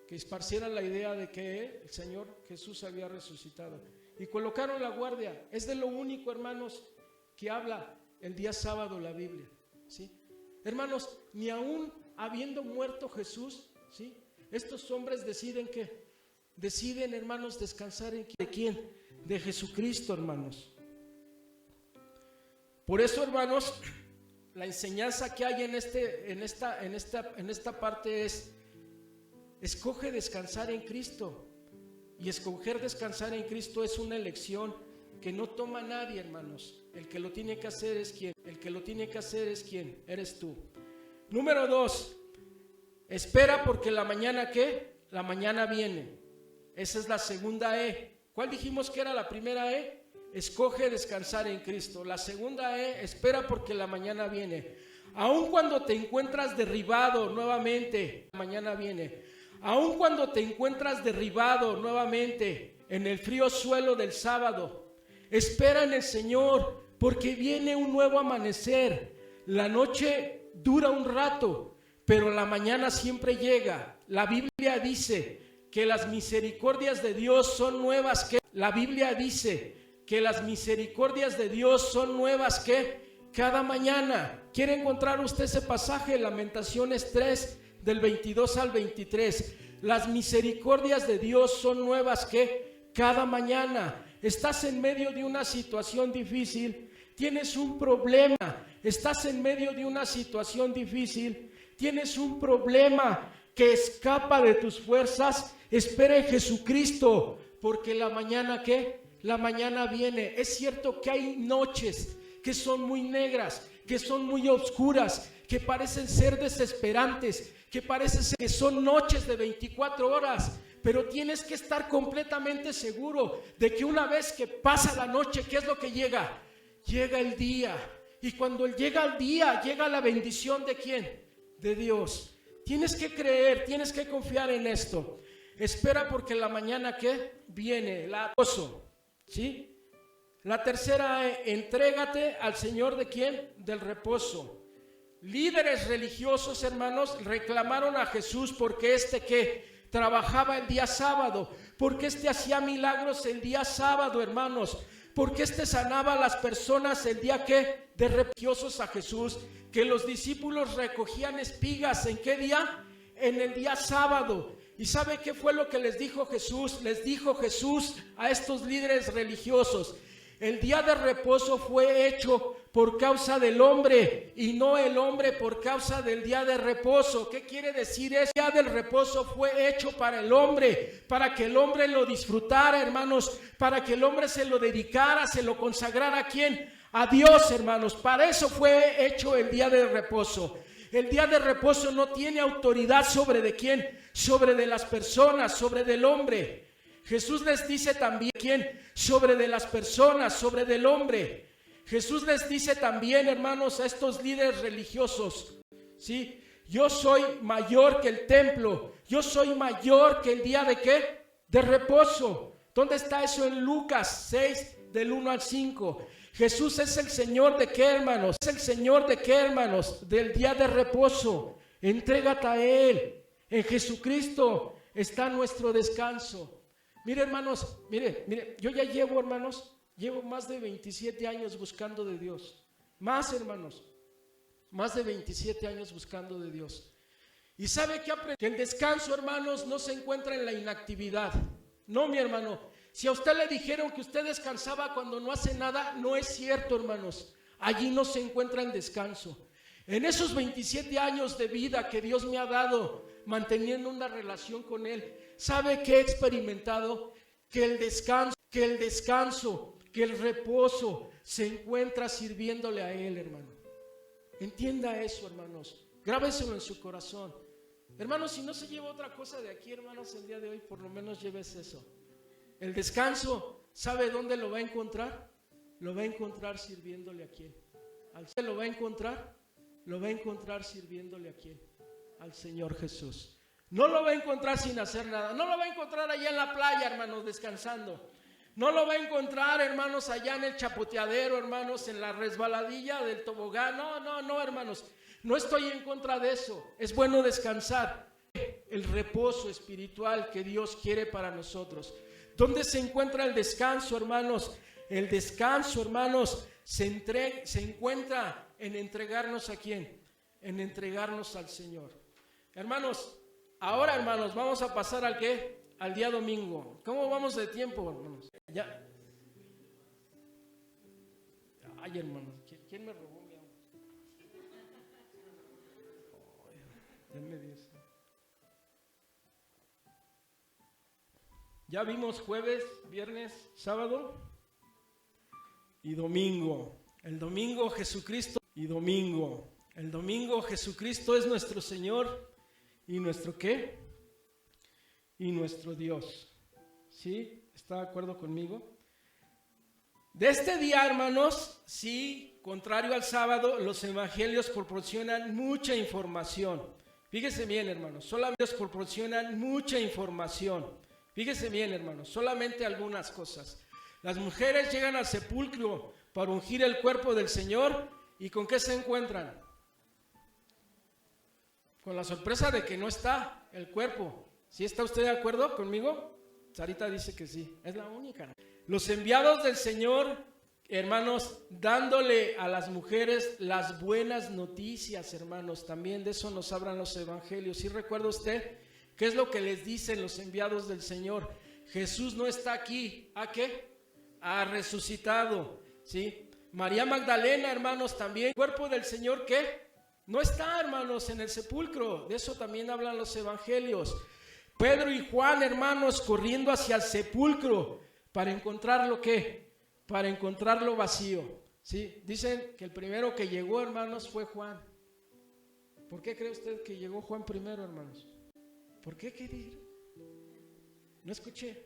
que esparcieran la idea de que el Señor Jesús había resucitado. Y colocaron la guardia. Es de lo único, hermanos, que habla el día sábado la Biblia, ¿sí? Hermanos, ni aún habiendo muerto Jesús, ¿sí? Estos hombres deciden, hermanos, descansar en ¿de quién? De Jesucristo, hermanos. Por eso, hermanos, la enseñanza que hay en esta parte es: escoge descansar en Cristo. Y escoger descansar en Cristo es una elección que no toma nadie, hermanos. El que lo tiene que hacer es ¿quién? El que lo tiene que hacer es ¿quién? Eres tú. Número 2, espera porque la mañana ¿qué? La mañana viene. Esa es la segunda E. ¿Cuál dijimos que era la primera E? Escoge descansar en Cristo. La segunda E, espera porque la mañana viene. Aun cuando te encuentras derribado nuevamente, la mañana viene. Aun cuando te encuentras derribado nuevamente en el frío suelo del sábado, espera en el Señor, porque viene un nuevo amanecer. La noche dura un rato, pero la mañana siempre llega. La Biblia dice que las misericordias de Dios son nuevas que la Biblia dice que las misericordias de Dios son nuevas que cada mañana. ¿Quiere encontrar usted ese pasaje? Lamentaciones 3 del 22 al 23. Las misericordias de Dios son nuevas que cada mañana. Estás en medio de una situación difícil, tienes un problema. Estás en medio de una situación difícil, tienes un problema que escapa de tus fuerzas. Espera en Jesucristo, porque la mañana ¿qué? La mañana viene. Es cierto que hay noches que son muy negras, que son muy oscuras, que parecen ser desesperantes, que parece ser que son noches de 24 horas, pero tienes que estar completamente seguro de que una vez que pasa la noche, ¿qué es lo que llega? Llega el día, y cuando llega el día, llega la bendición ¿de quién? De Dios. Tienes que creer, tienes que confiar en esto. Espera porque la mañana ¿qué? Viene, la gozo, ¿sí? La tercera, entrégate al Señor ¿de quién? Del reposo. Líderes religiosos, hermanos, reclamaron a Jesús porque ¿qué? Trabajaba el día sábado, porque hacía milagros el día sábado, hermanos, porque sanaba a las personas el día ¿qué? De religiosos a Jesús, que los discípulos recogían espigas, ¿en qué día? En el día sábado. ¿Y sabe qué fue lo que les dijo Jesús? Les dijo Jesús a estos líderes religiosos: el día de reposo fue hecho por causa del hombre y no el hombre por causa del día de reposo. ¿Qué quiere decir eso? El día del reposo fue hecho para el hombre, para que el hombre lo disfrutara, hermanos, para que el hombre se lo dedicara, se lo consagrara ¿a quién? A Dios, hermanos. Para eso fue hecho el día de reposo. El día de reposo no tiene autoridad sobre ¿de quién? Sobre de las personas, sobre del hombre. Jesús les dice también ¿quién? Sobre de las personas, sobre del hombre. Jesús les dice también, hermanos, a estos líderes religiosos, ¿sí? Yo soy mayor que el templo, yo soy mayor que el día ¿de qué? De reposo. ¿Dónde está eso? En Lucas 6, del 1 al 5. Jesús es el Señor ¿de qué, hermanos? Es el Señor ¿de qué, hermanos? Del día de reposo. Entrégate a Él. En Jesucristo está nuestro descanso. Mire, hermanos, mire, yo ya llevo, hermanos, llevo más de 27 años buscando de Dios. Más, hermanos, más de 27 años buscando de Dios. Y ¿sabe qué aprendí? Que el descanso, hermanos, no se encuentra en la inactividad. No, mi hermano, si a usted le dijeron que usted descansaba cuando no hace nada, no es cierto, hermanos. Allí no se encuentra el descanso. En esos 27 años de vida que Dios me ha dado, manteniendo una relación con Él, ¿sabe qué he experimentado? que el descanso, que el reposo se encuentra sirviéndole a Él, hermano. Entienda eso, hermanos. Grábeselo en su corazón. Hermanos, si no se lleva otra cosa de aquí, hermanos, el día de hoy, por lo menos lleves eso. El descanso, ¿sabe dónde lo va a encontrar? Lo va a encontrar sirviéndole a quién. ¿Lo va a encontrar? Lo va a encontrar sirviéndole a quién. Al Señor Jesús. No lo va a encontrar sin hacer nada. No lo va a encontrar allá en la playa, hermanos, descansando. No lo va a encontrar, hermanos, allá en el chapoteadero, hermanos, en la resbaladilla del tobogán. No, hermanos. No estoy en contra de eso. Es bueno descansar. El reposo espiritual que Dios quiere para nosotros. ¿Dónde se encuentra el descanso, hermanos? El descanso, hermanos, se encuentra en entregarnos ¿a quién? En entregarnos al Señor. Hermanos, ahora, hermanos, vamos a pasar ¿al qué? Al día domingo. ¿Cómo vamos de tiempo, hermanos? Ya. Ay, hermanos, ¿quién me robó mi agua? Denme 10. Ya vimos jueves, viernes, sábado y domingo. El domingo Jesucristo y domingo. El domingo Jesucristo es nuestro Señor y nuestro ¿qué? Y nuestro Dios. ¿Sí? ¿Está de acuerdo conmigo? De este día, hermanos, sí, contrario al sábado, los evangelios proporcionan mucha información. Fíjese bien, hermanos, solamente proporcionan mucha información. Fíjese bien, hermanos, solamente algunas cosas. Las mujeres llegan al sepulcro para ungir el cuerpo del Señor, ¿y con qué se encuentran? Con la sorpresa de que no está el cuerpo. ¿Sí está usted de acuerdo conmigo? Sarita dice que sí, es la única. Los enviados del Señor, hermanos, dándole a las mujeres las buenas noticias, hermanos, también de eso nos hablan los evangelios. ¿Sí recuerda usted qué es lo que les dicen los enviados del Señor? Jesús no está aquí, ¿a qué? Ha resucitado, ¿sí? María Magdalena, hermanos, también, el cuerpo del Señor, ¿qué? No está, hermanos, en el sepulcro. De eso también hablan los evangelios. Pedro y Juan, hermanos, corriendo hacia el sepulcro para encontrarlo, ¿qué? Para encontrarlo vacío, ¿sí? Dicen que el primero que llegó, hermanos, fue Juan. ¿Por qué cree usted que llegó Juan primero, hermanos? ¿Por qué? ¿Qué dijeron? No escuché.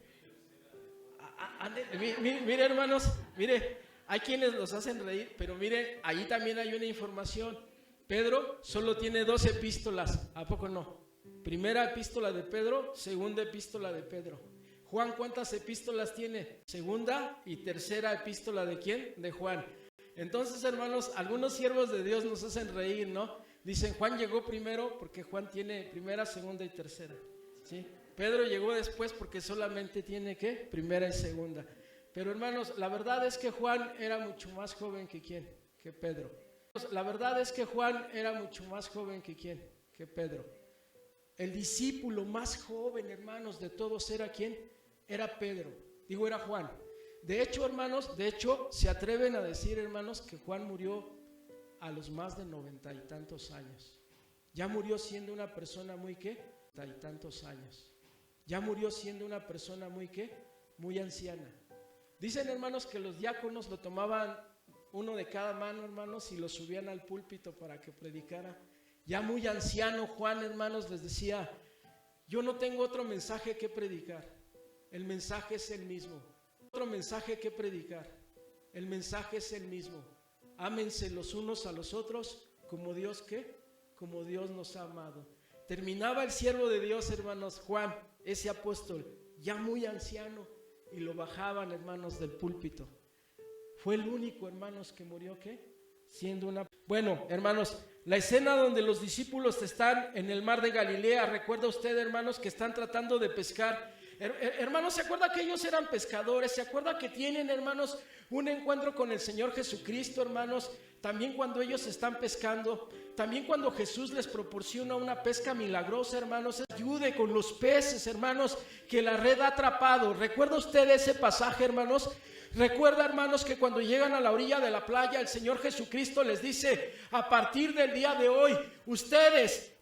Mire, hermanos, mire, hay quienes los hacen reír, pero mire, ahí también hay una información. Pedro solo tiene 2 epístolas, ¿a poco no? Primera epístola de Pedro, segunda epístola de Pedro. Juan, ¿cuántas epístolas tiene? Segunda y tercera epístola ¿de quién? De Juan. Entonces, hermanos, algunos siervos de Dios nos hacen reír, ¿no? Dicen, Juan llegó primero porque Juan tiene primera, segunda y tercera, ¿sí? Pedro llegó después porque solamente tiene ¿qué? Primera y segunda. Pero, hermanos, la verdad es que Juan era mucho más joven que ¿quién? Que Pedro. La verdad es que Juan era mucho más joven que ¿quién? Que Pedro. El discípulo más joven, hermanos, de todos era ¿quién? Era Pedro. Digo, era Juan. De hecho, hermanos, se atreven a decir, hermanos, que Juan murió a los más de 90 y tantos años. Ya murió siendo una persona muy ¿qué? 90 y tantos años. Ya murió siendo una persona muy ¿qué? Muy anciana. Dicen, hermanos, que los diáconos lo tomaban uno de cada mano, hermanos, y lo subían al púlpito para que predicara. Ya muy anciano Juan, hermanos, les decía, yo no tengo otro mensaje que predicar. El mensaje es el mismo. Otro mensaje que predicar. El mensaje es el mismo. Ámense los unos a los otros como Dios, ¿qué? Como Dios nos ha amado. Terminaba el siervo de Dios, hermanos, Juan, ese apóstol, ya muy anciano, y lo bajaban, hermanos, del púlpito. Fue el único, hermanos, que murió, ¿qué? Siendo una... Bueno, hermanos, la escena donde los discípulos están en el mar de Galilea, ¿recuerda usted, hermanos, que están tratando de pescar? Hermanos, ¿se acuerda que ellos eran pescadores? ¿Se acuerda que tienen, hermanos, un encuentro con el Señor Jesucristo, hermanos? También cuando ellos están pescando, también cuando Jesús les proporciona una pesca milagrosa, hermanos, ayude con los peces, hermanos, que la red ha atrapado. ¿Recuerda usted ese pasaje, hermanos? Recuerda, hermanos, que cuando llegan a la orilla de la playa, el Señor Jesucristo les dice, a partir del día de hoy, ustedes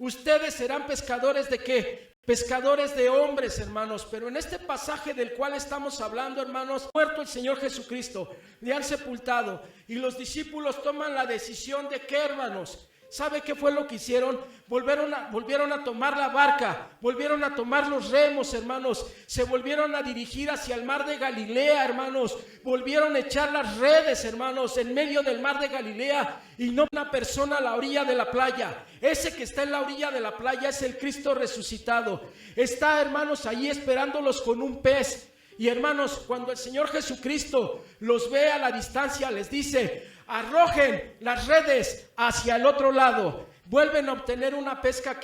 serán pescadores ¿de qué? pescadores de hombres, hermanos. Pero en este pasaje del cual estamos hablando, hermanos, muerto el Señor Jesucristo, le han sepultado y los discípulos toman la decisión de que, hermanos, ¿sabe qué fue lo que hicieron? Volvieron a tomar la barca, volvieron a tomar los remos, hermanos, se volvieron a dirigir hacia el mar de Galilea, hermanos, volvieron a echar las redes, hermanos, en medio del mar de Galilea, y no una persona a la orilla de la playa. Ese que está en la orilla de la playa es el Cristo resucitado. Está, hermanos, ahí esperándolos con un pez. Y hermanos, cuando el Señor Jesucristo los ve a la distancia, les dice: arrojen las redes hacia el otro lado. Vuelven a obtener una pesca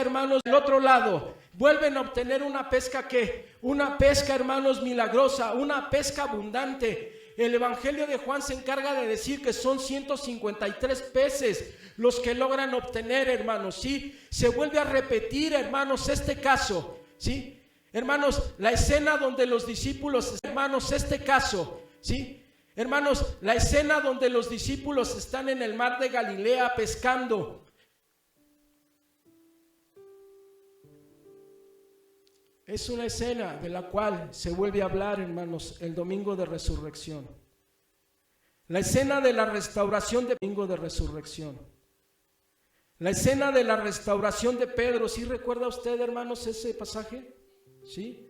hermanos, del otro lado. Vuelven a obtener una pesca hermanos, milagrosa, una pesca abundante. El Evangelio de Juan se encarga de decir que son 153 peces los que logran obtener, hermanos, ¿sí? Se vuelve a repetir, hermanos, este caso, ¿sí? Hermanos, la escena donde los discípulos, hermanos, este caso, ¿sí? Hermanos, la escena donde los discípulos están en el mar de Galilea pescando. Es una escena de la cual se vuelve a hablar, hermanos, el domingo de resurrección. La escena de la restauración de domingo de resurrección. La escena de la restauración de Pedro. ¿Sí recuerda usted, hermanos, ese pasaje? ¿Sí?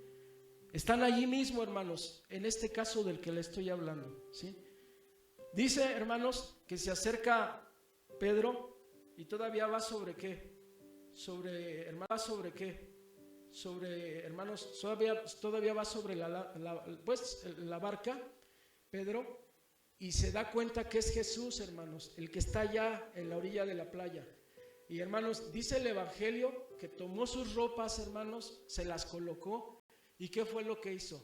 Están allí mismo, hermanos, en este caso del que le estoy hablando, ¿sí? Dice, hermanos, que se acerca Pedro y todavía va sobre qué, hermanos, todavía va sobre la barca, Pedro, y se da cuenta que es Jesús, hermanos, el que está allá en la orilla de la playa. Y hermanos, dice el Evangelio que tomó sus ropas, hermanos, se las colocó. ¿Y qué fue lo que hizo?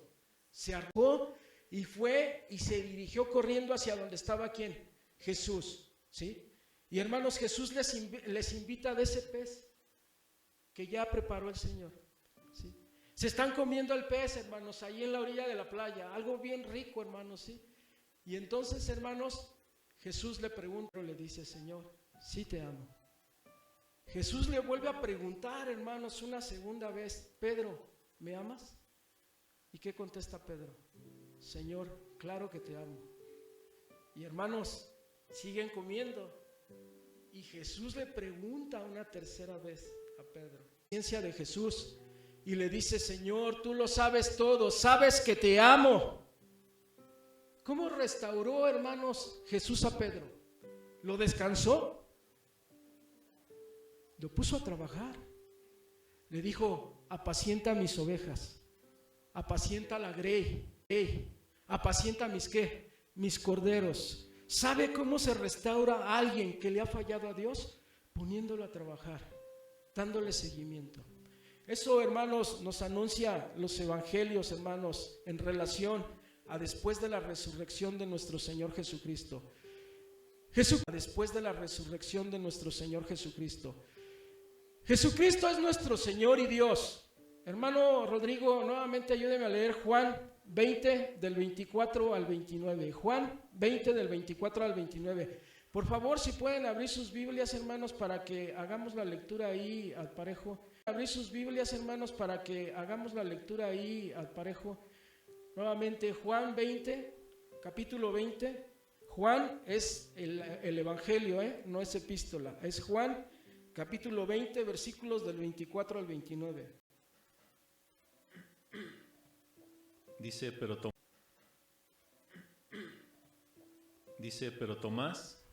Se arrojó y fue y se dirigió corriendo hacia donde estaba ¿quién? Jesús, ¿sí? Y hermanos, Jesús les invita de ese pez que ya preparó el Señor, ¿sí? Se están comiendo el pez, hermanos, ahí en la orilla de la playa, algo bien rico, hermanos, ¿sí? Y entonces, hermanos, Jesús le pregunta, le dice: Señor, sí te amo. Jesús le vuelve a preguntar, hermanos, una segunda vez: Pedro, ¿me amas? ¿Y qué contesta Pedro? Señor, claro que te amo. Y hermanos, siguen comiendo. Y Jesús le pregunta una tercera vez a Pedro, ciencia de Jesús, y le dice: Señor, tú lo sabes todo, sabes que te amo. ¿Cómo restauró, hermanos, Jesús a Pedro? ¿Lo descansó? Lo puso a trabajar. Le dijo: apacienta mis ovejas. Apacienta la grey, apacienta mis corderos. ¿Sabe cómo se restaura a alguien que le ha fallado a Dios? Poniéndolo a trabajar, dándole seguimiento. Eso, hermanos, nos anuncia los evangelios, hermanos, en relación a después de la resurrección de nuestro Señor Jesucristo. Después de la resurrección de nuestro Señor Jesucristo. Jesucristo es nuestro Señor y Dios. Hermano Rodrigo, nuevamente ayúdeme a leer Juan 20 del 24 al 29. Juan 20 del 24 al 29. Por favor, si pueden abrir sus Biblias, hermanos, para que hagamos la lectura ahí al parejo. Abrir sus Biblias, hermanos, para que hagamos la lectura ahí al parejo. Nuevamente, Juan 20, capítulo 20. Juan es el Evangelio, no es epístola. Es Juan, capítulo 20, versículos del 24 al 29. Dice, pero Tomás,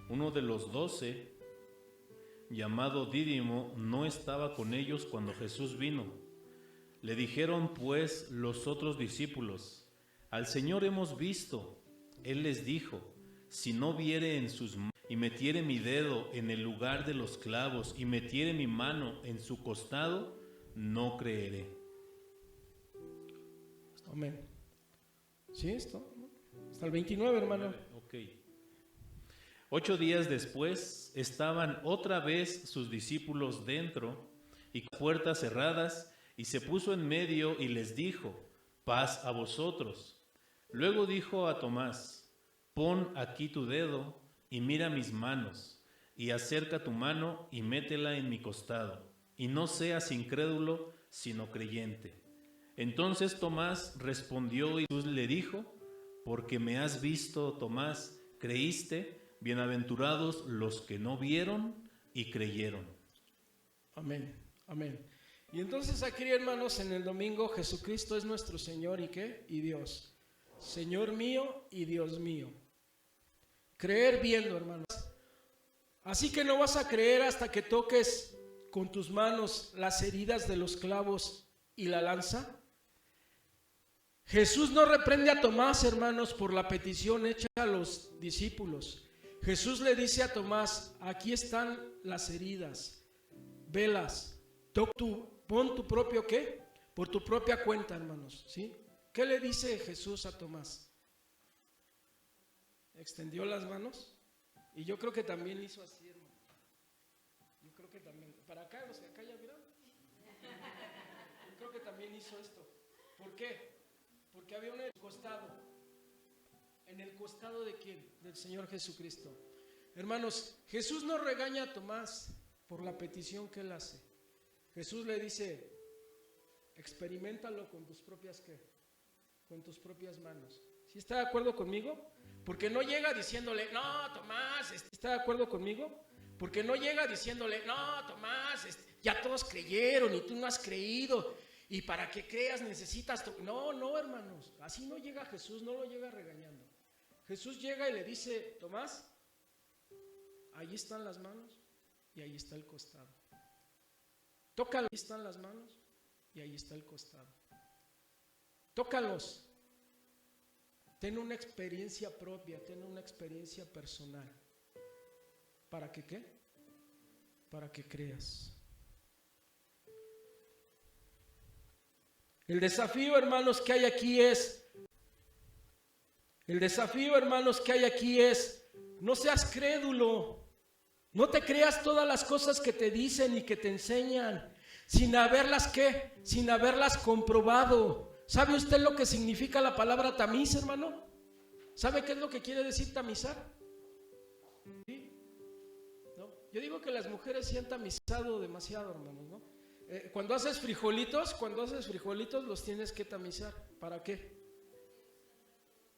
uno de los 12, llamado Dídimo, no estaba con ellos cuando Jesús vino. Le dijeron pues los otros discípulos: al Señor hemos visto. Él les dijo: si no viere en sus manos y metiere mi dedo en el lugar de los clavos y metiere mi mano en su costado, no creeré. Amén. ¿Sí esto? Hasta el 29, hermano. Ok. 8 días después estaban otra vez sus discípulos dentro y con puertas cerradas, y se puso en medio y les dijo: paz a vosotros. Luego dijo a Tomás: pon aquí tu dedo y mira mis manos, y acerca tu mano y métela en mi costado, y no seas incrédulo, sino creyente. Entonces Tomás respondió y Jesús le dijo: porque me has visto, Tomás, creíste. Bienaventurados los que no vieron y creyeron. Amén, amén. Y entonces aquí, hermanos, en el domingo, Jesucristo es nuestro Señor, ¿y qué? Y Dios. Señor mío y Dios mío. Creer viendo, hermanos. Así que no vas a creer hasta que toques con tus manos las heridas de los clavos y la lanza. Jesús no reprende a Tomás, hermanos, por la petición hecha a los discípulos. Jesús le dice a Tomás: aquí están las heridas, velas, pon tu propio ¿qué? Por tu propia cuenta, hermanos, ¿sí? ¿Qué le dice Jesús a Tomás? Extendió las manos, y yo creo que también hizo así, hermano. Yo creo que también, para acá, los que acá ya vieron, yo creo que también hizo esto. ¿Por qué? Porque había un costado. ¿En el costado de quién? Del Señor Jesucristo. Hermanos, Jesús no regaña a Tomás por la petición que él hace. Jesús le dice: experiméntalo con tus propias ¿qué? Con tus propias manos. ¿Sí está de acuerdo conmigo? Porque no llega diciéndole: no, Tomás, ¿está de acuerdo conmigo? Porque no llega diciéndole: no, Tomás, ya todos creyeron y tú no has creído. Y para que creas necesitas... No, hermanos, así no llega Jesús, no lo llega regañando. Jesús llega y le dice: Tomás, ahí están las manos y ahí está el costado. Tócalo, ahí están las manos y ahí está el costado. Tócalos. Ten una experiencia propia, ten una experiencia personal. ¿Para que qué? Para que creas. El desafío, hermanos, que hay aquí es, no seas crédulo, no te creas todas las cosas que te dicen y que te enseñan, sin haberlas ¿qué? Sin haberlas comprobado. ¿Sabe usted lo que significa la palabra tamiz, hermano? ¿Sabe qué es lo que quiere decir tamizar? ¿Sí? ¿No? Yo digo que las mujeres sí han tamizado demasiado, hermanos, ¿no? Cuando haces frijolitos, los tienes que tamizar. ¿Para qué?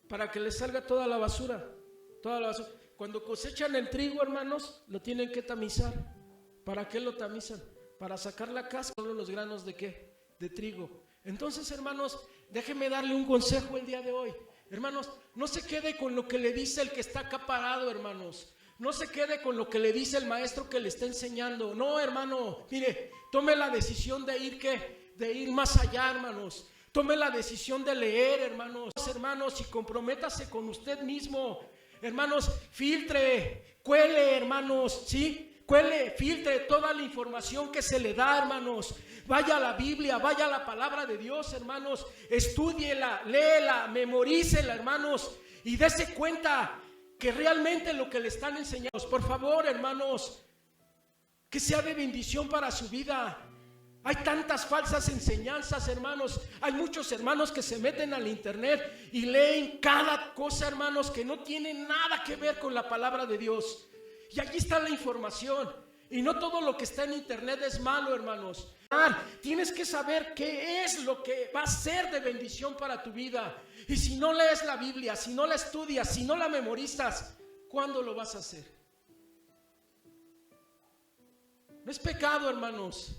Para que les salga toda la basura. Cuando cosechan el trigo, hermanos, lo tienen que tamizar. ¿Para qué lo tamizan? Para sacar la cáscara, solo los granos de ¿qué? De trigo. Entonces, hermanos, déjeme darle un consejo el día de hoy. Hermanos, no se quede con lo que le dice el que está acá parado, hermanos. No se quede con lo que le dice el maestro que le está enseñando. No, hermano, mire, tome la decisión de ir ¿qué? De ir más allá, hermanos. Tome la decisión de leer, hermanos, y comprométase con usted mismo. Hermanos, filtre, cuele, hermanos, ¿sí? Filtre toda la información que se le da, hermanos. Vaya a la Biblia, vaya a la palabra de Dios, hermanos. Estúdiela, léela, memorícela, hermanos, y dése cuenta que realmente lo que le están enseñando, por favor, hermanos, que sea de bendición para su vida. Hay tantas falsas enseñanzas, hermanos. Hay muchos hermanos que se meten al internet y leen cada cosa, hermanos, que no tiene nada que ver con la palabra de Dios. Y allí está la información. Y no todo lo que está en internet es malo, hermanos. Tienes que saber qué es lo que va a ser de bendición para tu vida. Y si no lees la Biblia, si no la estudias, si no la memorizas, ¿cuándo lo vas a hacer? No es pecado, hermanos.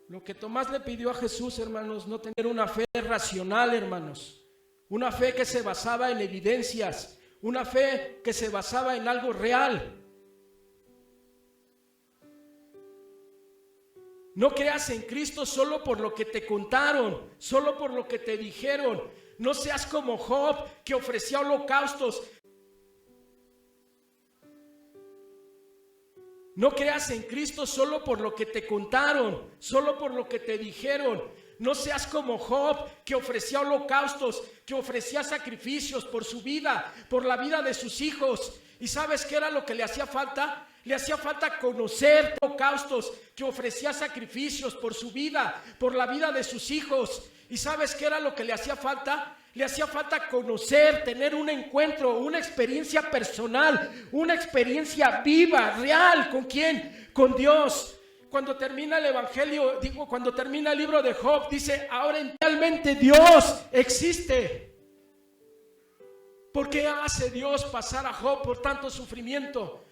Lo que Tomás le pidió a Jesús, hermanos, no tener una fe racional, hermanos. Una fe que se basaba en evidencias. Una fe que se basaba en algo real. No creas en Cristo solo por lo que te contaron, solo por lo que te dijeron. No seas como Job, que ofrecía holocaustos. No creas en Cristo solo por lo que te contaron, solo por lo que te dijeron. No seas como Job, que ofrecía holocaustos, que ofrecía sacrificios por su vida, por la vida de sus hijos. ¿Y sabes qué era lo que le hacía falta? Le hacía falta conocer holocaustos, que ofrecía sacrificios por su vida, por la vida de sus hijos. ¿Y sabes qué era lo que le hacía falta? Le hacía falta conocer, tener un encuentro, una experiencia personal, una experiencia viva, real. ¿Con quién? Con Dios. Cuando termina el evangelio, cuando termina el libro de Job, dice, ahora realmente Dios existe. ¿Por qué hace Dios pasar a Job por tanto sufrimiento?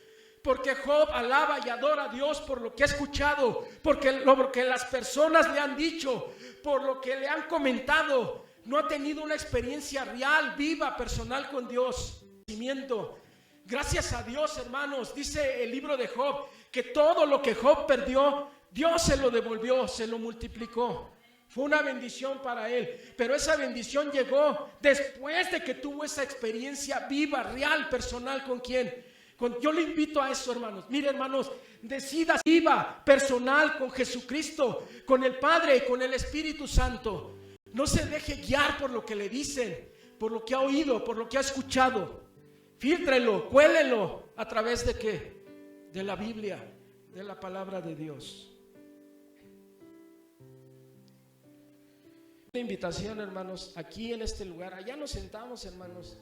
Porque Job alaba y adora a Dios por lo que ha escuchado, porque lo que las personas le han dicho, por lo que le han comentado. No ha tenido una experiencia real, viva, personal con Dios. Gracias a Dios, hermanos, dice el libro de Job, que todo lo que Job perdió, Dios se lo devolvió, se lo multiplicó. Fue una bendición para él, pero esa bendición llegó después de que tuvo esa experiencia viva, real, personal. ¿Con quién? Yo le invito a eso, hermanos. Mire, hermanos, decida viva, personal con Jesucristo, con el Padre, con el Espíritu Santo. No se deje guiar por lo que le dicen, por lo que ha oído, por lo que ha escuchado. Fíltrelo, cuélelo. ¿A través de qué? De la Biblia, de la palabra de Dios. Una invitación, hermanos, aquí en este lugar. Allá nos sentamos, hermanos.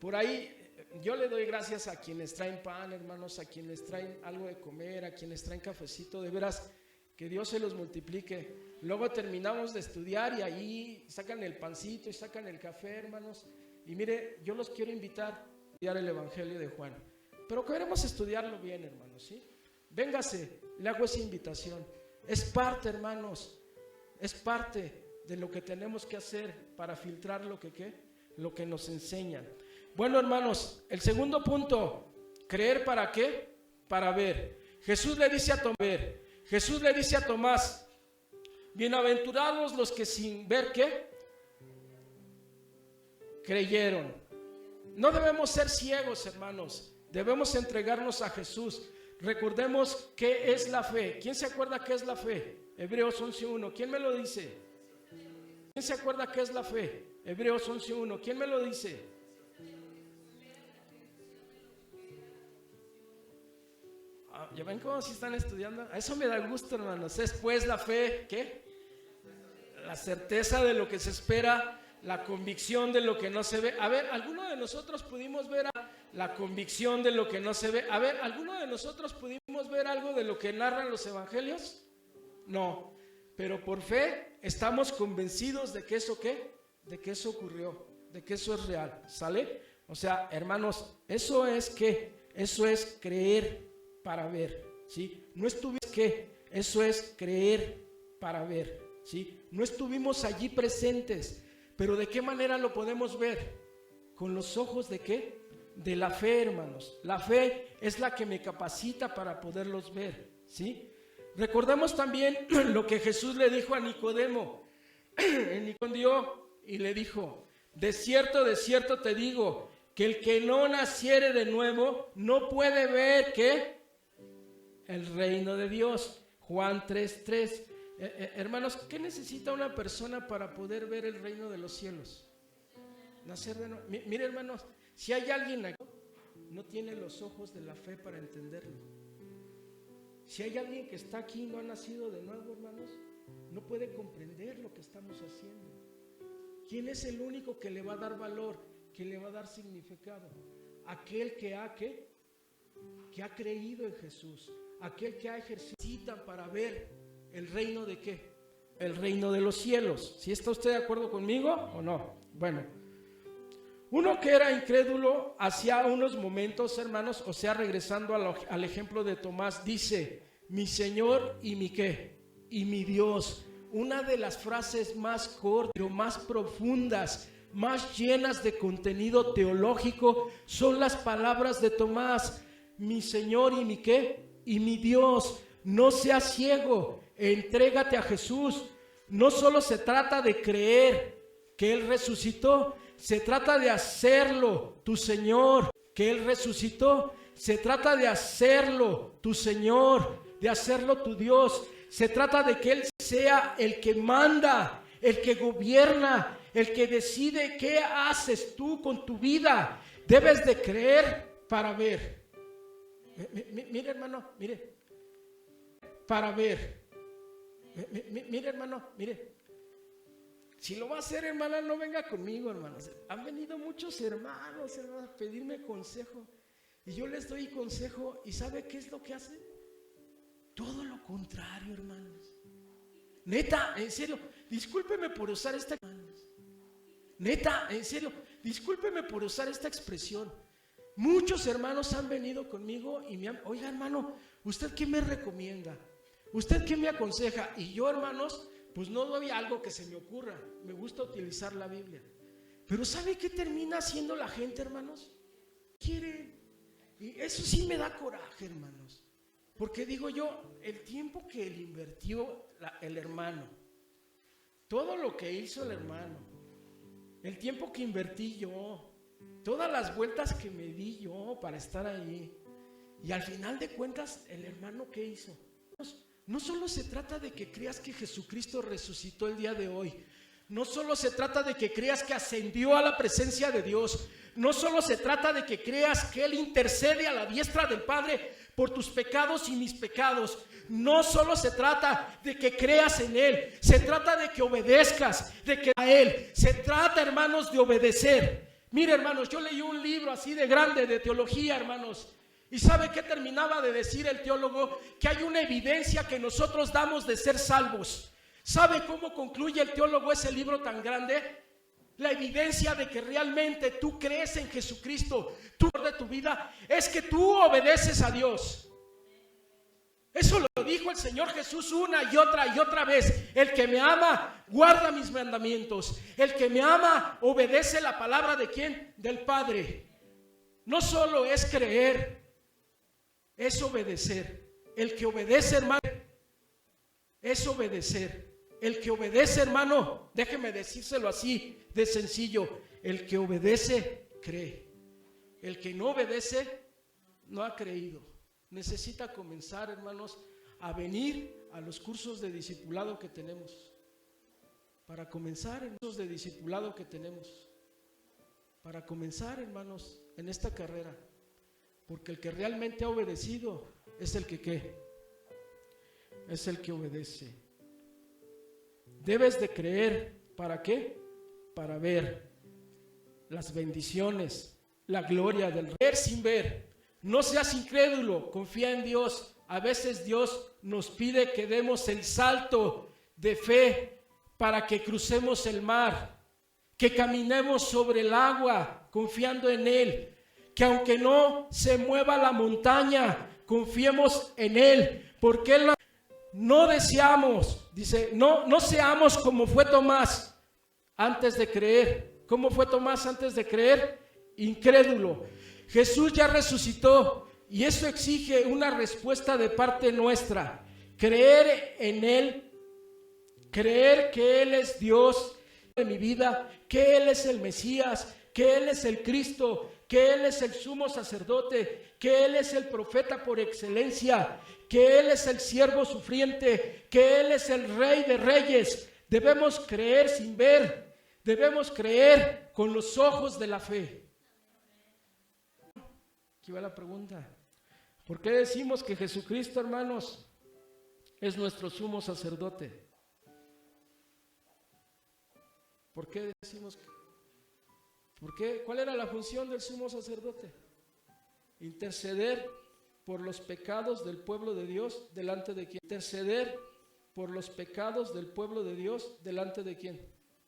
Por ahí yo le doy gracias a quienes traen pan, hermanos, a quienes traen algo de comer, a quienes traen cafecito. De veras, que Dios se los multiplique. Luego terminamos de estudiar y ahí sacan el pancito y sacan el café, hermanos. Y mire, yo los quiero invitar a estudiar el Evangelio de Juan. Pero queremos estudiarlo bien, hermanos, ¿sí? Véngase, le hago esa invitación. Es parte, hermanos, es parte de lo que tenemos que hacer para filtrar lo que nos enseñan. Bueno, hermanos, el segundo punto, creer ¿para qué? Para ver. Jesús le dice a Tomás, bienaventurados los que sin ver ¿qué? Creyeron. No debemos ser ciegos, hermanos. Debemos entregarnos a Jesús. Recordemos qué es la fe. ¿Quién se acuerda qué es la fe? Hebreos 11:1. ¿Quién me lo dice? ¿Quién se acuerda qué es la fe? Hebreos 11:1. ¿Quién me lo dice? ¿Ya ven cómo si están estudiando? Eso me da gusto, hermanos. Es pues la fe, ¿qué? La certeza de lo que se espera, la convicción de lo que no se ve. A ver, ¿alguno de nosotros pudimos ver la convicción de lo que no se ve? A ver, ¿alguno de nosotros pudimos ver algo de lo que narran los evangelios? No, pero por fe estamos convencidos de que eso ¿qué? De que eso ocurrió, de que eso es real, ¿sale? O sea, hermanos, eso es ¿qué? Eso es creer para ver, ¿sí? No estuvimos ¿qué? Eso es creer para ver, ¿sí? No estuvimos allí presentes, pero ¿de qué manera lo podemos ver? Con los ojos ¿de qué? De la fe, hermanos. La fe es la que me capacita para poderlos ver, ¿sí? Recordemos también lo que Jesús le dijo a Nicodemo. Nicodemo y le dijo, de cierto te digo, que el que no naciere de nuevo no puede ver ¿qué? El reino de Dios. Juan 3:3. Hermanos, ¿qué necesita una persona para poder ver el reino de los cielos? Nacer de nuevo. Mire, hermanos, si hay alguien aquí no tiene los ojos de la fe para entenderlo. Si hay alguien que está aquí y no ha nacido de nuevo, hermanos, no puede comprender lo que estamos haciendo. ¿Quién es el único que le va a dar valor, que le va a dar significado? Aquel que ha creído en Jesús, aquel que ha ejercitado para ver el reino de ¿qué? El reino de los cielos. ¿Sí está usted de acuerdo conmigo o no? Bueno, uno que era incrédulo hacía unos momentos, hermanos, o sea, regresando al ejemplo de Tomás, dice, mi Señor y mi ¿qué? Y mi Dios. Una de las frases más cortas, pero más profundas, más llenas de contenido teológico, son las palabras de Tomás, mi Señor y mi ¿qué? Y mi Dios. No seas ciego, entrégate a Jesús. No solo se trata de creer que Él resucitó, se trata de hacerlo tu Señor, que Él resucitó. Se trata de hacerlo tu Señor, de hacerlo tu Dios. Se trata de que Él sea el que manda, el que gobierna, el que decide qué haces tú con tu vida. Debes de creer para ver. Mire, hermano, mire. Para ver. Mire, hermano, mire. Si lo va a hacer, hermana, no venga conmigo, hermanos. Han venido muchos hermanos a pedirme consejo. Y yo les doy consejo. ¿Y sabe qué es lo que hacen? Todo lo contrario, hermanos. Neta, en serio, discúlpeme por usar esta... Neta, en serio, discúlpeme por usar esta expresión. Muchos hermanos han venido conmigo y me han... Oiga, hermano, ¿usted qué me recomienda? ¿Usted qué me aconseja? Y yo, hermanos, pues no doy algo que se me ocurra. Me gusta utilizar la Biblia. Pero ¿sabe qué termina haciendo la gente, hermanos? Quiere. Y eso sí me da coraje, hermanos. Porque digo yo, el tiempo que le invirtió el hermano, todo lo que hizo el hermano, el tiempo que invertí yo, todas las vueltas que me di yo para estar ahí, y al final de cuentas, el hermano, ¿qué hizo? No solo se trata de que creas que Jesucristo resucitó el día de hoy. No solo se trata de que creas que ascendió a la presencia de Dios. No solo se trata de que creas que Él intercede a la diestra del Padre por tus pecados y mis pecados. No solo se trata de que creas en Él. Se trata de que obedezcas, de que a Él. Se trata, hermanos, de obedecer. Mire, hermanos, yo leí un libro así de grande de teología, hermanos. ¿Y sabe qué terminaba de decir el teólogo? Que hay una evidencia que nosotros damos de ser salvos. ¿Sabe cómo concluye el teólogo ese libro tan grande? La evidencia de que realmente tú crees en Jesucristo, tú de tu vida, es que tú obedeces a Dios. Eso lo dijo el Señor Jesús una y otra vez. El que me ama, guarda mis mandamientos. El que me ama, obedece la palabra ¿de quién? Del Padre. No solo es creer, es obedecer. El que obedece, hermano, es obedecer. El que obedece, hermano, déjeme decírselo así de sencillo, el que obedece, cree. El que no obedece, no ha creído. Necesita comenzar, hermanos, a venir a los cursos de discipulado que tenemos. Para comenzar en los cursos de discipulado que tenemos. Para comenzar, hermanos, en esta carrera. Porque el que realmente ha obedecido es el que ¿qué? Es el que obedece. Debes de creer, ¿para qué? Para ver las bendiciones, la gloria del Rey. Ver sin ver. No seas incrédulo, confía en Dios. A veces Dios nos pide que demos el salto de fe para que crucemos el mar, que caminemos sobre el agua confiando en Él, que aunque no se mueva la montaña, confiemos en Él, porque Él no deseamos, dice, no seamos como fue Tomás antes de creer. ¿Cómo fue Tomás antes de creer? Incrédulo. Jesús ya resucitó y eso exige una respuesta de parte nuestra. Creer en Él, creer que Él es Dios de mi vida, que Él es el Mesías, que Él es el Cristo, que Él es el sumo sacerdote, que Él es el profeta por excelencia, que Él es el siervo sufriente, que Él es el Rey de Reyes. Debemos creer sin ver, debemos creer con los ojos de la fe. Aquí va la pregunta. ¿Por qué decimos que Jesucristo, hermanos, es nuestro sumo sacerdote? ¿Por qué decimos que? ¿Por qué? ¿Cuál era la función del sumo sacerdote? Interceder por los pecados del pueblo de Dios delante de quién. Interceder por los pecados del pueblo de Dios delante de quién.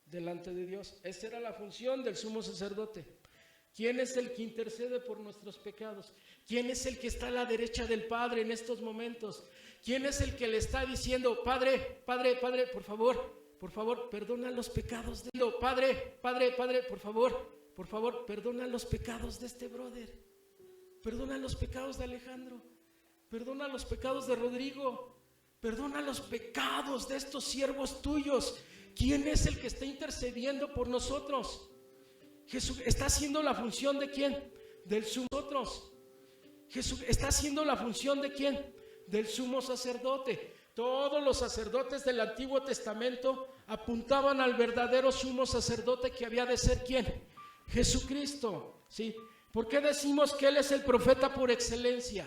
Delante de Dios. Esa era la función del sumo sacerdote. ¿Quién es el que intercede por nuestros pecados? ¿Quién es el que está a la derecha del Padre en estos momentos? ¿Quién es el que le está diciendo, Padre, por favor, perdona los pecados de Padre, por favor, perdona los pecados de este brother, perdona los pecados de Alejandro, perdona los pecados de Rodrigo, perdona los pecados de estos siervos tuyos. ¿Quién es el que está intercediendo por nosotros? Jesús está haciendo la función ¿de quién? Del sumo. Nosotros. Jesús está haciendo la función ¿de quién? Del sumo sacerdote. Todos los sacerdotes del Antiguo Testamento apuntaban al verdadero sumo sacerdote que había de ser ¿quién? Jesucristo. ¿Sí? ¿Por qué decimos que Él es el profeta por excelencia?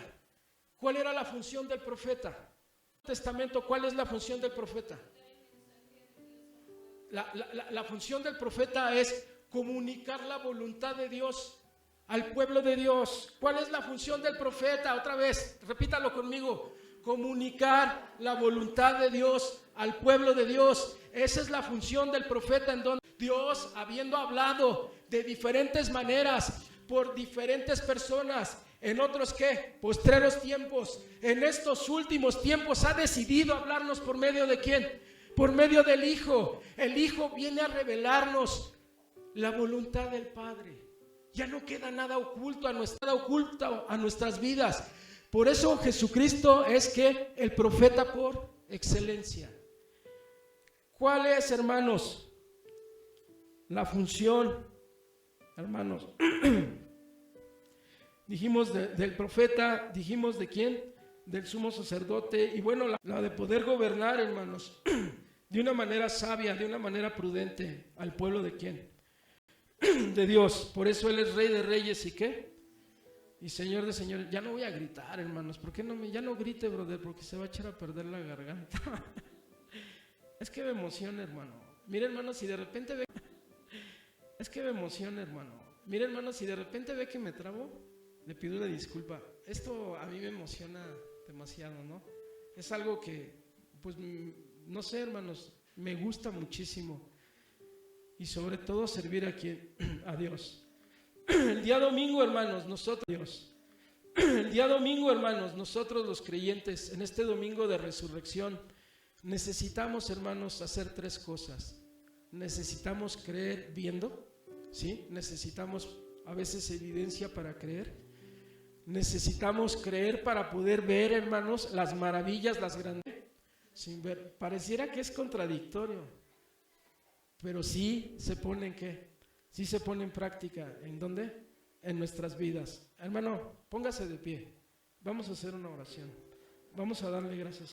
¿Cuál era la función del profeta? Testamento, ¿cuál es la función del profeta? la función del profeta es comunicar la voluntad de Dios al pueblo de Dios. ¿Cuál es la función del profeta? Otra vez, repítalo conmigo. Comunicar la voluntad de Dios al pueblo de Dios. Esa es la función del profeta, en donde Dios, habiendo hablado de diferentes maneras por diferentes personas, en otros ¿qué? Postreros tiempos, en estos últimos tiempos ha decidido hablarnos por medio de ¿quién? Por medio del Hijo. El Hijo viene a revelarnos la voluntad del Padre. Ya no queda nada oculto a nuestras vidas. Por eso Jesucristo es que el profeta por excelencia. ¿Cuál es, hermanos, la función, hermanos? Dijimos del profeta, dijimos de quién, del sumo sacerdote, y bueno, la de poder gobernar, hermanos, de una manera sabia, de una manera prudente, al pueblo de quién, de Dios. Por eso Él es Rey de Reyes y ¿qué? Y Señor de señores. Ya no voy a gritar, hermanos. ¿Por qué ya no grite, brother? Porque se va a echar a perder la garganta. Es que me emociona, hermano. Mira, hermano, si de repente ve... Es que me emociona, hermano. Mira, hermano, si de repente ve que me trabo, le pido una disculpa. Esto a mí me emociona demasiado, ¿no? Es algo que, pues, no sé, hermanos, me gusta muchísimo. Y sobre todo servir a Dios. El día domingo, hermanos, nosotros los creyentes, en este domingo de resurrección, necesitamos, hermanos, hacer tres cosas. Necesitamos creer viendo, ¿sí? Necesitamos a veces evidencia para creer. Necesitamos creer para poder ver, hermanos, las maravillas, las grandes. Sin ver, pareciera que es contradictorio, pero sí se pone en ¿qué? Sí se pone en práctica. ¿En dónde? En nuestras vidas. Hermano, póngase de pie. Vamos a hacer una oración. Vamos a darle gracias.